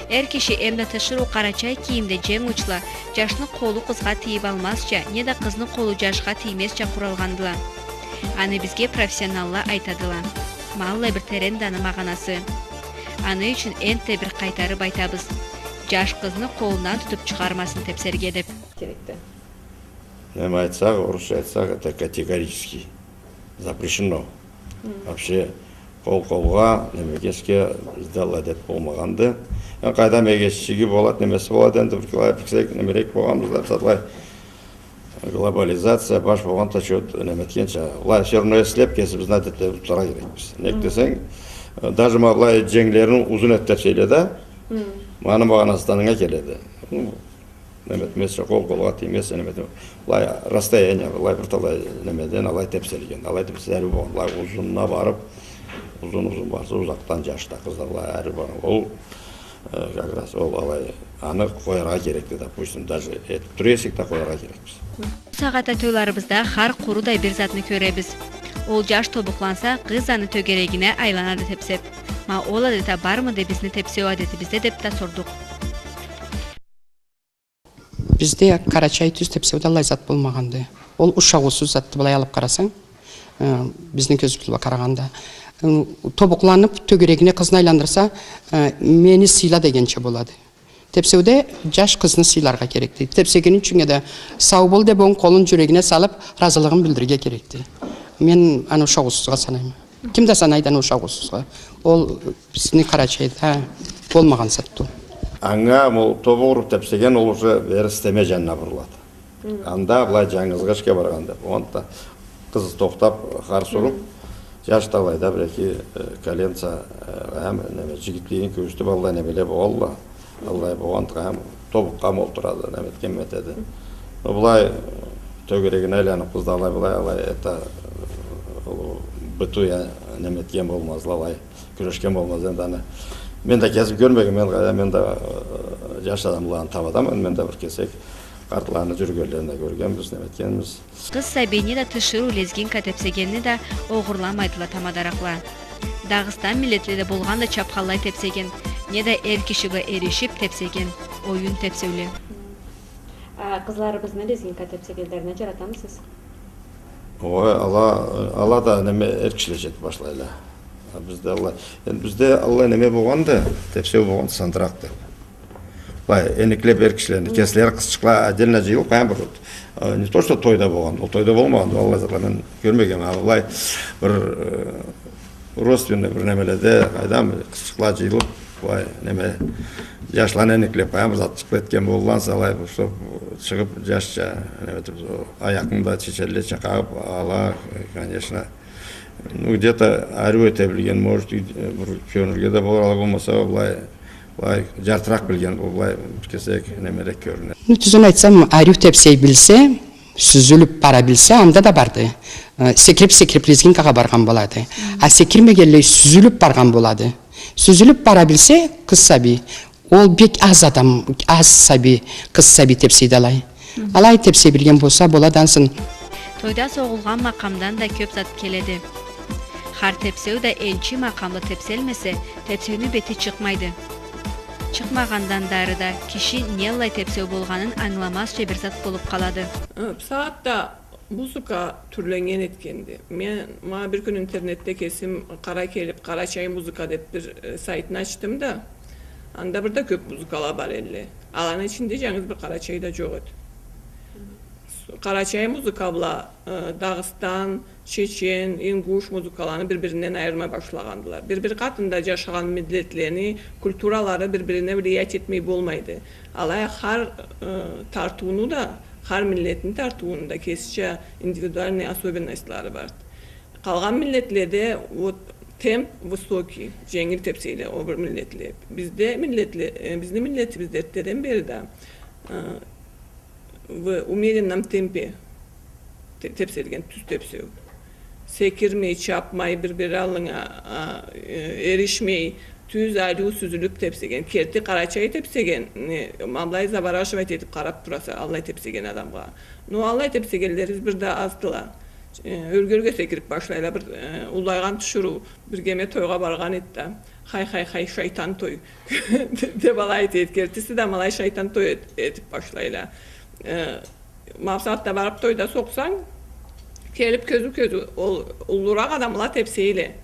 Эр киши эмне тышыру карачай кийимде жең учла, жашны колу кызга тийип алмасча, не да кызны колу жашка тиймесче куралгандыла. Аны бизге профессионалла айтадыла. Малла бир терен маганасы. Аны үчүн энте бир кайтарып айтабыз. Жаш кызны колунан тутуп чыгармасын тепсерге деп. Эми айтсак, орусча айтсак, это категорически запрещено. Вообще кол-колга немегеске издала деп болмаганды. Кайда мегесчиги болот, немеси болот, энди бир немерек болгонбуздар, сатлай глобализация баш болгонда чөт неметкенче, улай все равно эслеп кесибиздин адеттерибизди утура керекпиз. Неге десең, даже мабылай жеңлерин узун эттеп сейледе, маны маганасыданыңа келеди. Неметмесе кол-колга тиймесе немете. Улай расстояние, улай бирталай немеден алай тепселген, алай тепселери болгон, улай узунуна барып, узун барса узактан жашта кыздар улай ари бар. Ол как раз ол алай аны коярга керекти, допустим, даже этип туресик да коярга керекпиз. Сагата тойларыбызда хар курудай бир затны көрөбүз. Ол жаш тобукланса, кыз аны төгерегине айланады тепсеп. Ма ол адета бармы деп бизни тепсөө адетибизде деп да сордук. Bizde Карачай түз тепсеуде алай зат болмағанды. Ол ушагусуз затты былай алып карасаң, биздин көзүбүзгө караганда, тобукланып төгерегине кызын айландырса, мени сыйла дегенче болот. Тепсеуде жаш кызны сыйларга керекти. Тепсеген үчүн да сау бол деп оң колун жүрөгүнө салып, разылыгын билдирге керекти. Мен аны ушагусузга санайм. Кимде санайды аны ушагусузга? Ол биздин Карачайда болмаган заттуу. Аңа мол тобу уруп тепсеген ол уже веристеме жанына бурулат. Анда былай жаңызгашка барганда, онда кыз токтап каршы уруп, жашталайда бир-эки коленца һәм неме жигитлерин көчтүп алла немеле болла. Аллай болгондуга һәм тобукка молтурады, неметкен метеди. Булай төгерегин айланып кызды алай это бытуя неметкен болмаз, алай күрөшкен болмаз енді аны. Мен де кесіп көрмеген, мен де жаш адамларын табадамын, мен де бір кесек карталарны жүргөрлөрүнө көргөнбүз, неметкенбиз. Кыз Сабини да тышыруу лезгинка тепсегенни да огурламайдыла тамадаракла. Дагыстан милletleri болганда чапкаллай тепсеген, не да эр кишиге эришип тепсеген, оюн тепсеуле. Кызларыбызны лезгинка тепсегендерине жаратамысыз? Ой, ала да неме эр кишилер жетип башлайлар. Bizde Allah neme болғанды, тепсеу болғанды сандырақты. Былай, эниклеп эр кишилерни, кесілер кызчыкла отдельно жыйылып, не то что тойда болған, ол тойда болмаған, Алла заты мен көрмеген, былай бір родственный бір немеледе, қайдам кызчыкла жыйылып, былай неме жашлан эниклеп, бір зат чыгып кеткен болған, салай шығып жашча, аяқында чечелече қағып, ала, конечно, где-то ару ете білген, может, көрінерге де болмаса, былай жартырақ білген, былай кесек немерек көрінер. Түзін айтсам, ару тепсей білсе, сүзіліп бара білсе, анда да барды. Секіріп лезгинкаға барған болады. А секірмегелі сүзіліп барған болады. Сүзіліп бара білсе, қыз саби. Ол бек аз адам, аз саби, қыз саби тепсейді алай. Алай тепсей білген болса, боладансың. Тойда соғылған мақамдан да көп зат келеді. Хар тепсеу да энчи мақамлы тепселмесе, тепсеуні беті чықмайды. Чықмағандан дары да киши неллай тепсеу болғанын аңламасча бір зат болып қалады. Саатта muzika türlengen etkendi. Ma bir gün internette kesim qara kelip Qaraçay muzika dep bir saytını açtım da anda burada köp muzikalar bar elli. Alanın içinde жаңыз bir Qaraçay da жоқ edi. Qaraçay muzikabla Dağıstan, Çeçen, İnguş muzikalarını birbirinden ayırmaya başlagandılar. Bir katında yaşagan milletlerini, kulturaları birbirine riayet etmeyi bolmaydı. Alay har tartuğunu da, har milletin tartuğunu da kesişe individualne особенностьлары var. Kalgan milletlerde o temp высокий, жеңил tepsiyle o bir milletli. Bizde milletimiz dertleden beri de в умеренном темпе tepsilen tüz tepsi. Sekirmeyi, çapmayı, birbiri alına erişmeyi, tüz ayrı süzülüp tepsigen. Kerti Qaraçayı tepsigen. Mablay Zabaraşov etip qarap turasa Allah tepsigen adamga. No Allah tepsigenleriz bir de azdılar. Örgörge sekirip başlayla bir ulaygan tüşürü bir geme toyga bargan etdi. Hay şeytan toy. De balay etip kertisi de malay şeytan toy etip başlayla. Mafsatta barıp toyda soksan kelip közü ullurak adamla tepsiyle.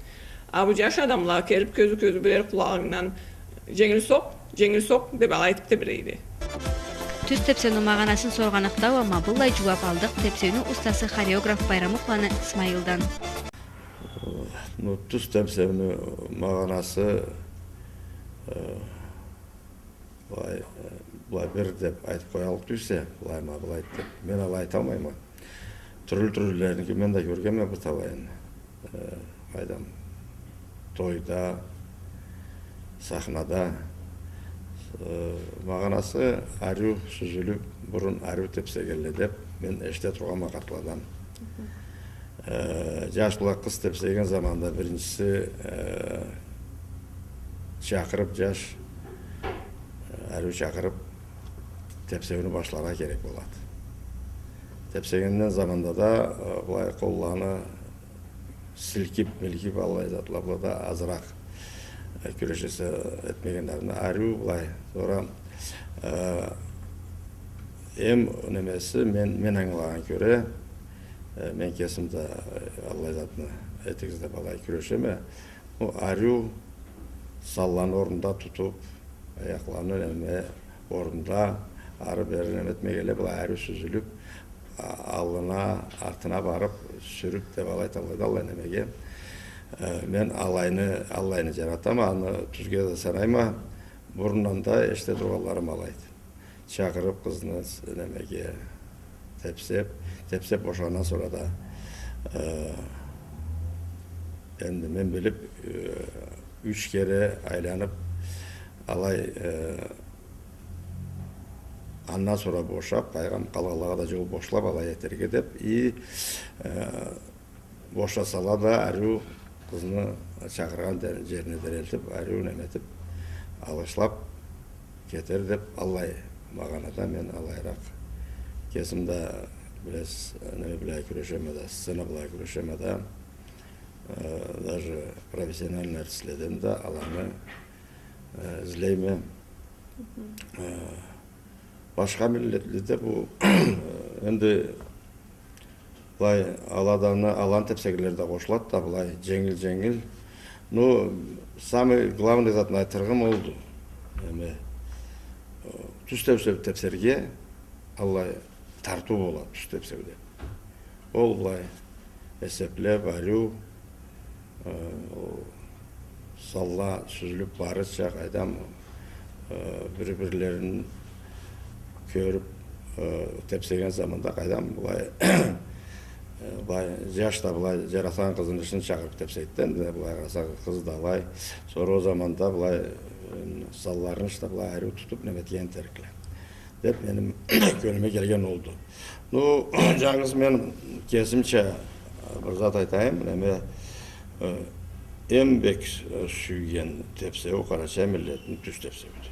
Abucaş adamla kelip közü birer kulağından jengil sok dep aytып da bireydi. Tüz tepsinin mağanasını sorganıqda ama bullay cevap aldık tepsinin ustası xoreograf Bayramuqlаны İsmail'dan. Tüz tepsinin mağanası Бұлай бір деп айтып қоялық дейсе, бұлай ма, бұлай деп. Мен ал айта алмаймын. Түрлі-түрлілерін мен де көргенмін бір талайын. Айдам тойда, сахнада. Мағанасы арю сүзіліп, бұрын арю тепсегелі деп, мен іште тұрғама қартыладан. Жаш бұлақ қыз тепсеген заманда біріншісі шақырып, жаш арю шақырып, tepsevini başlara gerek болады. Tepsegenden zamanda da бұлай қолланы silkip, milkip Аллай затлапла да азырақ күрешесі etmегендеріне арю бұлай. Sonra em немесі мен аңылаған көре, мен кесімді Аллай затны etігізді бұлай күрешеме, арю салланы орында тұтып, аяқланы әме орында ары берін әметмегелі бұл әрі сүзіліп, алына, артына барып, сүріп деп алай талайды Аллай немеге. Мен Аллайны жаратам, аны түзге де санайма, бұрыннан да іште тұрғаларым алайды. Шақырып қызыны немеге тепсеп бошағынан sonra да енді мен біліп 3 kere айланып, Алай Аннан sonra boşap, qayğam qalğalağa da jol boşlap alay eterge dep, boşasala da arı kızını çağırgan жерine dereltip, arı nemetip, alışlap keter dep, Allay mağanada men alayrak. Kesimde biraz neme bilay küreşemede, scena bilay küreşemede, даже profesyonel artistlerden de alanı izleyme. Başka milletlerde bu endi бұлай аладаны алан тепсегілерді қошылады да бұлай жеңіл. Ну, самый главный затын айтырғым олды. Түс тепсерге Аллай тарту болады түс тепсерге. Ол бұлай есеплеп, арю, салла сүзіліп бары шақ айдам бір-бірлерін көріп тепсеген заманда қайдам бұлай жашта бұлай жаратқан қызын үшін шақырып тепсейттен, бұлай қараса қыз да бұлай sonra o zamanda бұлай салларын ішті бұлай әрі тұтып неметкен теріклі деп менің көніме келген олды. Ну, жаңыз мен кесімше бір зат айтайым, ембек сүйген тепсеу Қарачай миллетінің түс тепсеуді.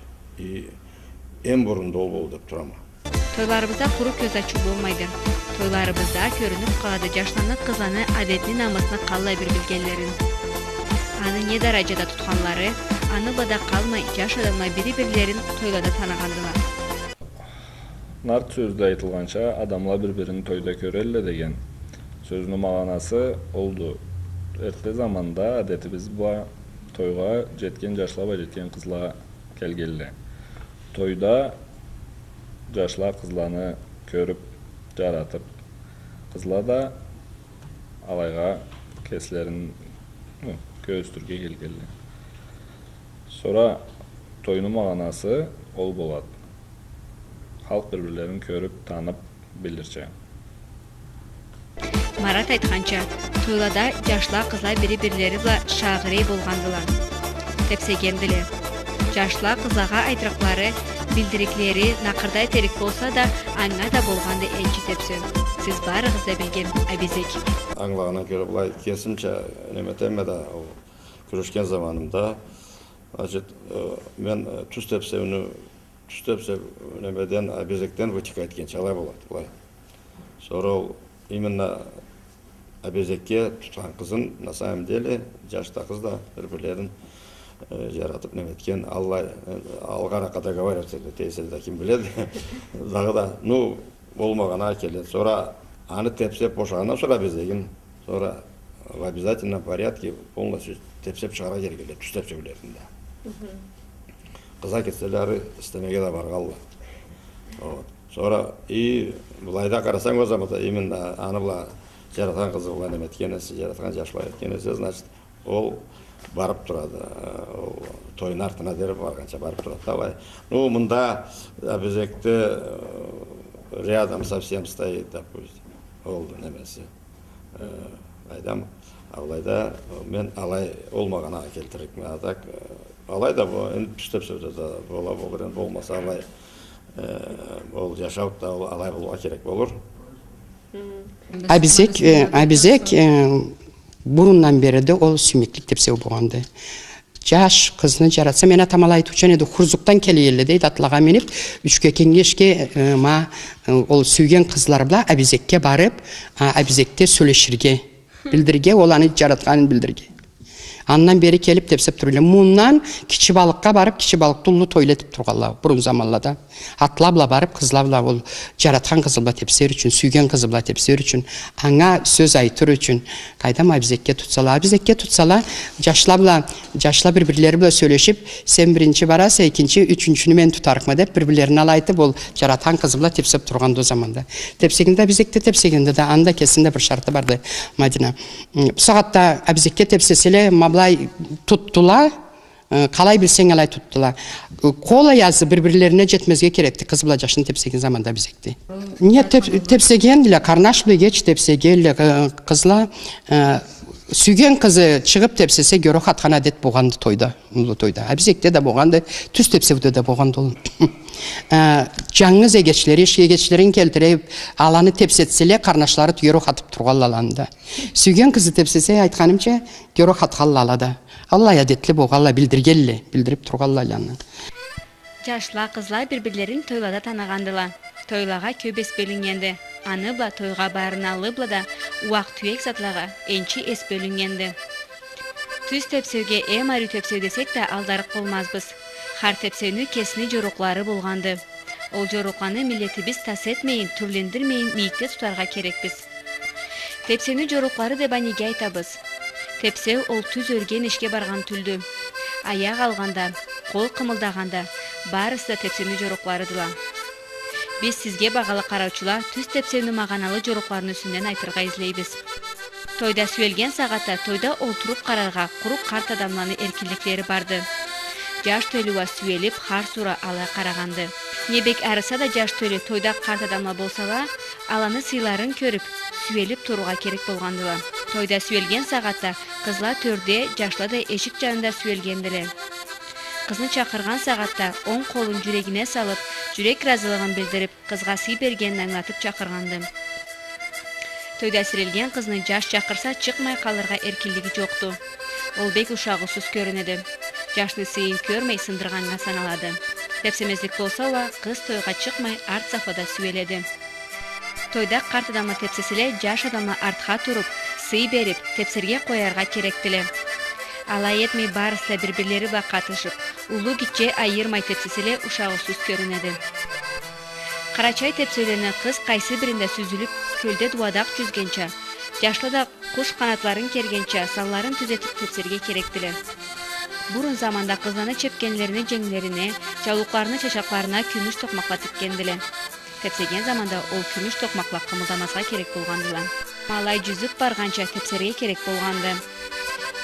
En burun dolu bol dep turama. Toylarımızda kuru göz açı olmaydı. Toylarımızda görünüp kaladı yaşlanı kızanı adetini namusunu kallay bir bilgenlerin. Anı ne derecede tutkanları, anı bada kalmay yaş adamla biri-birlerin toylada tanıgandılar. нарт сөзді айтылғанша адамла бір-бірін тойда көрелі деген сөзінің мағанасы олду. Эрте заманда әдетибиз була тойға жеткен жашлаба жеткен қызла келгелі. Тойда жашла қызланы көріп, жаратып, қызла да алайға кесілерін көстүрге келгелі. Sonra тойның мағанасы ол болады. Халық бір-бірлерін көріп, танып, білдірче. Марат айтқанча, тойлада жашла қызла бири-бирлери бла шағырей болғандылар. Тепсегенділер. Жашла қызлаға айтырықлары, білдіриклері нақырдай терек болса да, аңа да болғанды энчи тепсен. Сіз барығызда білген әбезек. Аңлағынан көрі бұлай кесімче неметеме да күрешкен заманымда мен түс тепсеп немеден әбезектен вытекает екен чалай болады бұлай. Sonra ол именно әбезекке тұтқан қызын на самом деле жашта қыз да бір-бірлерін жаратып неметкен Алла алғараққа договариваться тейселді кім біледі дағы да ну болмағана келеді. Sonra аны тепсеп бошағаннан sonra әбезегін sonra в обязательном порядке полностью тепсеп шығара керек келеді түс тепсеулерінде. Қыза кетселері істемеге да барғалды. Sonra и бұлайда қарасаң о заманда именно аны бұла жаратқан қызы бұла неметкенесі, жаратқан жашылай еткенесі, значит, ол барып тұрады, тойын артына деріп барғанша барып тұрады. Давай. Ну, мұнда әбезекті рядом совсем стоит, допустим, ол немесі. Айдам, алайда мен алай олмағана келтірік. Алайда түстеп сөзді болмаса алай ол жашауытта алай болуға керек болыр. Әбезек бұрыннан береді ол сүймеклік тепсеу болғанды. Жаш қызны жаратса, мен атамал айтучан еді, құрзуқтан келелі дейді, атлаға меніп, үшке кенгешке ол сүйген қызлар бұла әбезекке барып, әбезекте сөйлешірге, білдірге, оланы жаратқанын білдірге. Аннан бері келіп тепсеп тұрылы. Мұннан кичи балыққа барып, кичи балық тұлы тойлетіп тұрғалла, бұрын заманлада. Атлабла барып, қызлабла ол жаратқан қызылба тепсер үшін, сүйген қызылба тепсер үшін, аңа сөз айтыр үшін, қайдам әбізекке тұтсала, жашла бір-бірлері бұла сөйлешіп, сен бірінші бараса, екінші, үшіншіні мен тұтарықма деп, бір-бірлерін алайтып, ол жаратқан қызылба тепсеп тұрғанды о заманда. Тепсегенде әбізекте тепсегенде да, анда кесінде бір шарты барды, Мадина. Сағатта әбізекке тепсеселе, маблай тұттыла, қалай білсең алай тұттыла. Қола язы бір-бірлеріне жетмезге керекті қыз бұла жашын тепсеген заманда бізекті. Не тепсеген, қарнаш білгеч тепсеген, қызла сүйген қызы шығып тепсесе көрі қатқан әдет болғанды тойда. Әбізекте де болғанды, түс тепсеуде де болғанды ол. Жаңыз егечлерін келтіреп, аланы тепсетселе, қарнашлары көрі қатып тұрғал аланды. Сүйген қызы тепсесе, айтқанымша, көрі қатқал алады. Алла әдетлі болғалла білдіріп тұрғалла аланы. Жашла қызла бір-бірлерін тойлада танығандыла. Тойлаға көбес бөлінгенді. Аны бла тойға барыналы бла да уақ түйек затлаға энчи эс бөлінгенді. Түз тепсеуге арю тепсеу десек та алдарық болмазбыз. Хар тепсеуні кесіні жоруқлары болғанды. Ол жоруқланы милletибиз тас етмейін, түрлендірмейін мейікте тұтарға керекпіз. Тепсеуні жоруқлары деп анеге айтабыз. Тепсеу ол түз өрген ішке барған түлді. Аяқ алғанда, қол қымылдағанда, барысы да тепсеуні жоруқларыдыла. Біз сізге бағалы қараучылар түз тепсеуні мағаналы жоруқларын үсінден айтырға излейбіз. Тойда сүйелген сағатта тойда олтырып қарарға құруқ қарт адамланы еркіліктері барды. Жаш төліуа сүйеліп, қар сұра ала қарағанды. Небек әріса да жаш төлі тойда қарт адамла болсала, аланы сыйларын көріп, сүйеліп тұруға керек болғандыла. Тойда сүйелген сағатта қызла төрде, жашла да ешік жанында сүйелгенділі. Қызны чақырған сағатта оң қолын жүрегіне салып, жүрек разылығын білдіріп, қызға сый бергенін аңлатып чақырғанды. Тойда сірелген қызны жаш чақырса чықмай қалырға еркелігі жоқты. Ол бек ұшағысыз көрінеді. Жашны сыйын көрмей сындырғанға саналады. Тепсемезлік болса ола, қыз тойға чықмай арт сафада сүйеледі. Тойда қарт адамы тепсесіле жаш адамы артқа тұрып, сый беріп, тепсерге қоярға керектілі. Алай етмей барысла бір-бірлері ба қатышып, улу гитче айырмай тепсеселе ушағы сүз көрінеді. Карачай тепселерine кыз кайсы биринде сүзүлүп, көлдө дубадак жүзгенче, жашлыда куш канатларын кергенче салларын түзетип тепсерге керектиле. Бурун заманда кызданы чепкенлерини жеңлерине, жалукларыны чачакларына күмүш токмакла тиккендиле. Тепсеген заманда ол күмүш токмакла кымылдамаска керек болгандыла. Малай жүзүп барганча тепсерге керек болганды.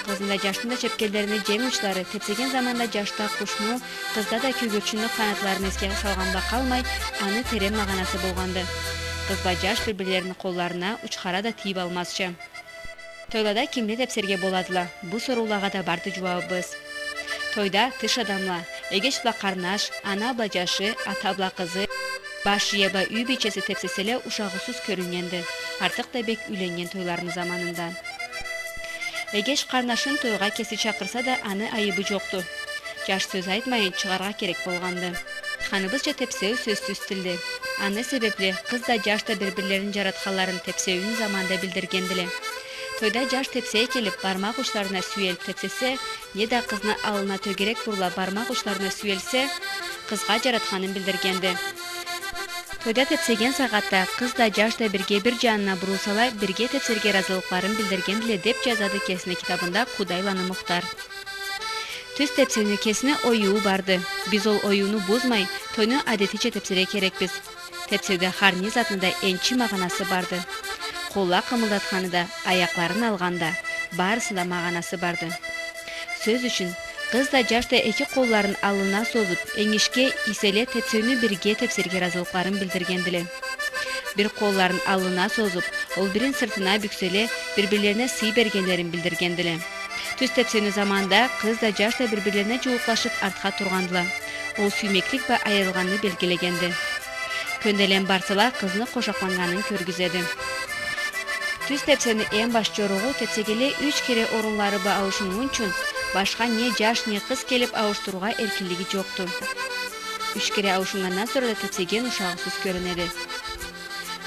Кызында жаштында чепкелерини жең учлары тепсеген заманда жашта кушну, кызда да көгөрчүндүк канатларын эске салганда калмай, аны терем маганасы болганды. Кыз ба жаш бири-бирлеринин колларына учкара да тийип алмасчы. Тойлада кимди тепсерге боладыла? Бу суроолорго да барды жуабыбыз. Тойда тыш адамла, эгечбла карнаш, ана бла жашы, ата бла кызы, баш еба үй бичеси тепсеселе ушагысыз көрүнгенди. Артык да бек үйленген тойлардын заманында. Эгеш карнашын тойга кеси чакырса да аны айыбы жокту. Жаш сөз айтмайын чыгарга керек болганды. Ханыбызча тепсеу сөзсүз тилди. Аны себепле кыз да жаш да бири-бирлерин жаратканларын тепсеүүнүн заманда билдиргендиле. Тойда жаш тепсее келип бармак учларына сүйелип тепсесе, не да кызны алына төгерек бурла бармак учларына сүйелсе, кызга жаратканын билдиргенди. Тойда тепсеген сагатта кыз да жаш да бирге бир жанына бурулсалар, бирге тепсерге разылыкларын билдиргендиле деп жазады Кесине китабында Кудайланы Муктар. Түз тепсенин кесине оюу барды. Биз ол оюуну бузмай, тойну адетиче тепсере керекпиз. Тепсеуде харни затында энчи маганасы барды. Колла кымылдатканы да, аякларын алганда, баарысында маганасы барды. Сөз үчүн кыз да жаш да эки колларын алына созуп, эңишке иселе тепсеүүнү бирге тепсерге разылыкларын билдиргендиле. Бир колларын алына созуп, ол бирин сыртына бүкселе, бири-бирлерине сый бергендерин билдиргендиле. Түз тепсенүү заманда кыз да жаш да бири-бирлерине жууклашып артка тургандыла. Ол сүймектик ба айрылганды белгилегенди. Көнделен барсала кызны кошакланганын көргүзөдү. Түз тепсени эң баш жорогу тепсегеле 3 кере орунлары ба алышуну үчүн башка не жаш не кыз келип ауыштырууга эркиндиги жокту. 3 кере ауышынгандан sonra тепсеген ушагысыз көрүнөдү.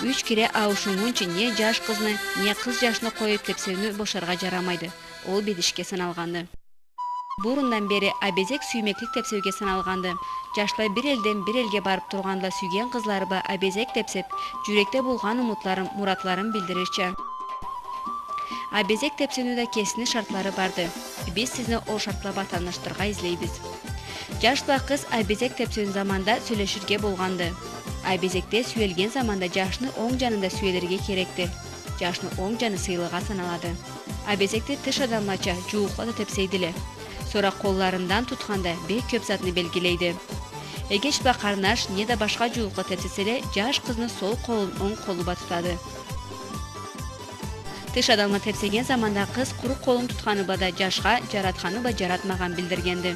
3 кере ауышуу үчүн не жаш кызны, не кыз жашны коюп тепсени бошорго жарамайды. Ол бедишке саналганды. Бурундан бери абезек сүймектик тепсеуге саналганды. Жашлар бир элден бир элге барып турганда сүйген кызлары ба абезек тепсеп, жүрөктө болгон умутларын, муратларын билдиришчи. Абезек тепсенүүдө кесине шартлары барды. Биз сизни ол шартларга тааныштырга излейбиз. Жаш ба кыз абезек тепсеүүнүн заманда сүйлөшүргө болганды. Абезекте сүйелген заманда жашны оң жанында сүйелерге керекти. Жашны оң жаны сыйлыга саналады. Абезекти тыш адамлача жууклата тепсейдиле. Sonra колларындан тутканда бек көп затны белгилейди. Эгеш ба карнаш не да башка жуулукка тепсеселе, жаш кызны сол колун оң колуба тутады. Тыш адамга тепсеген заманда кыз курук колун тутканы ба да жашка, жаратканы ба жаратмаган билдиргенди.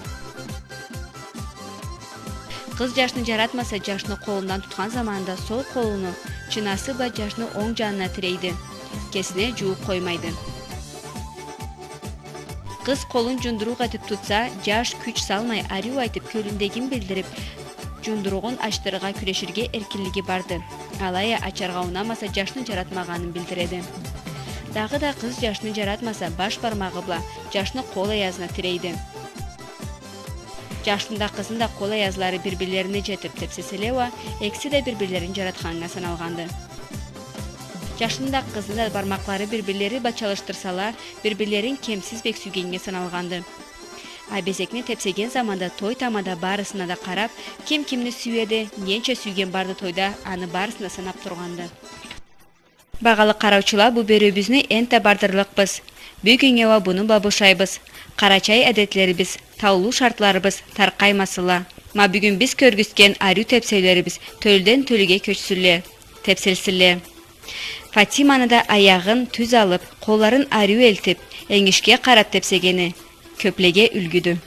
Кыз жашны жаратмаса, жашны колундан туткан заманда сол колуну чынасы ба жашны оң жанына тирейди. Кесине жууп коймайды. Кыз колун жундурук айтып тутса, жаш күч салмай аруу айтып көлүндөгүн билдирип, жундуругун ачтырга күрөшүргө эркинлиги барды. Алая ачарга унамаса жашны жаратмаганын билдиреди. Дагы да кыз жашны жаратмаса, баш бармагы бла жашны кол аязына тирейди. Жаштында кызында кол аязлары бири-бирлерине жетип тепсеселева, экси да бири-бирлерин жаратканга саналганды. Жашында кызында бармаклары бири-бирлери бачалыштырсала, бири-бирлерин кемсиз бек сүйгенге саналганды. Абезекни тепсеген заманда той тамада барысына да карап, ким кимни сүйөдү, нече сүйген барды тойда, аны барысына санап турганды. Багалы караучулар, бу берүүбүздү энте бардырлыкпыз. Бүгүнгө буну бабушайбыз. Карачай адеттерибиз, таулуу шартларыбыз таркаймасыла. Ма бүгүн биз көргүзгөн аруу тепселерибиз төлдөн төлүгө көчсүлө, тепселсиле. Фатиманы да аягын түз алып, колларын аруу элтип, эңишке карап тепсегени көплеге үлгүдү.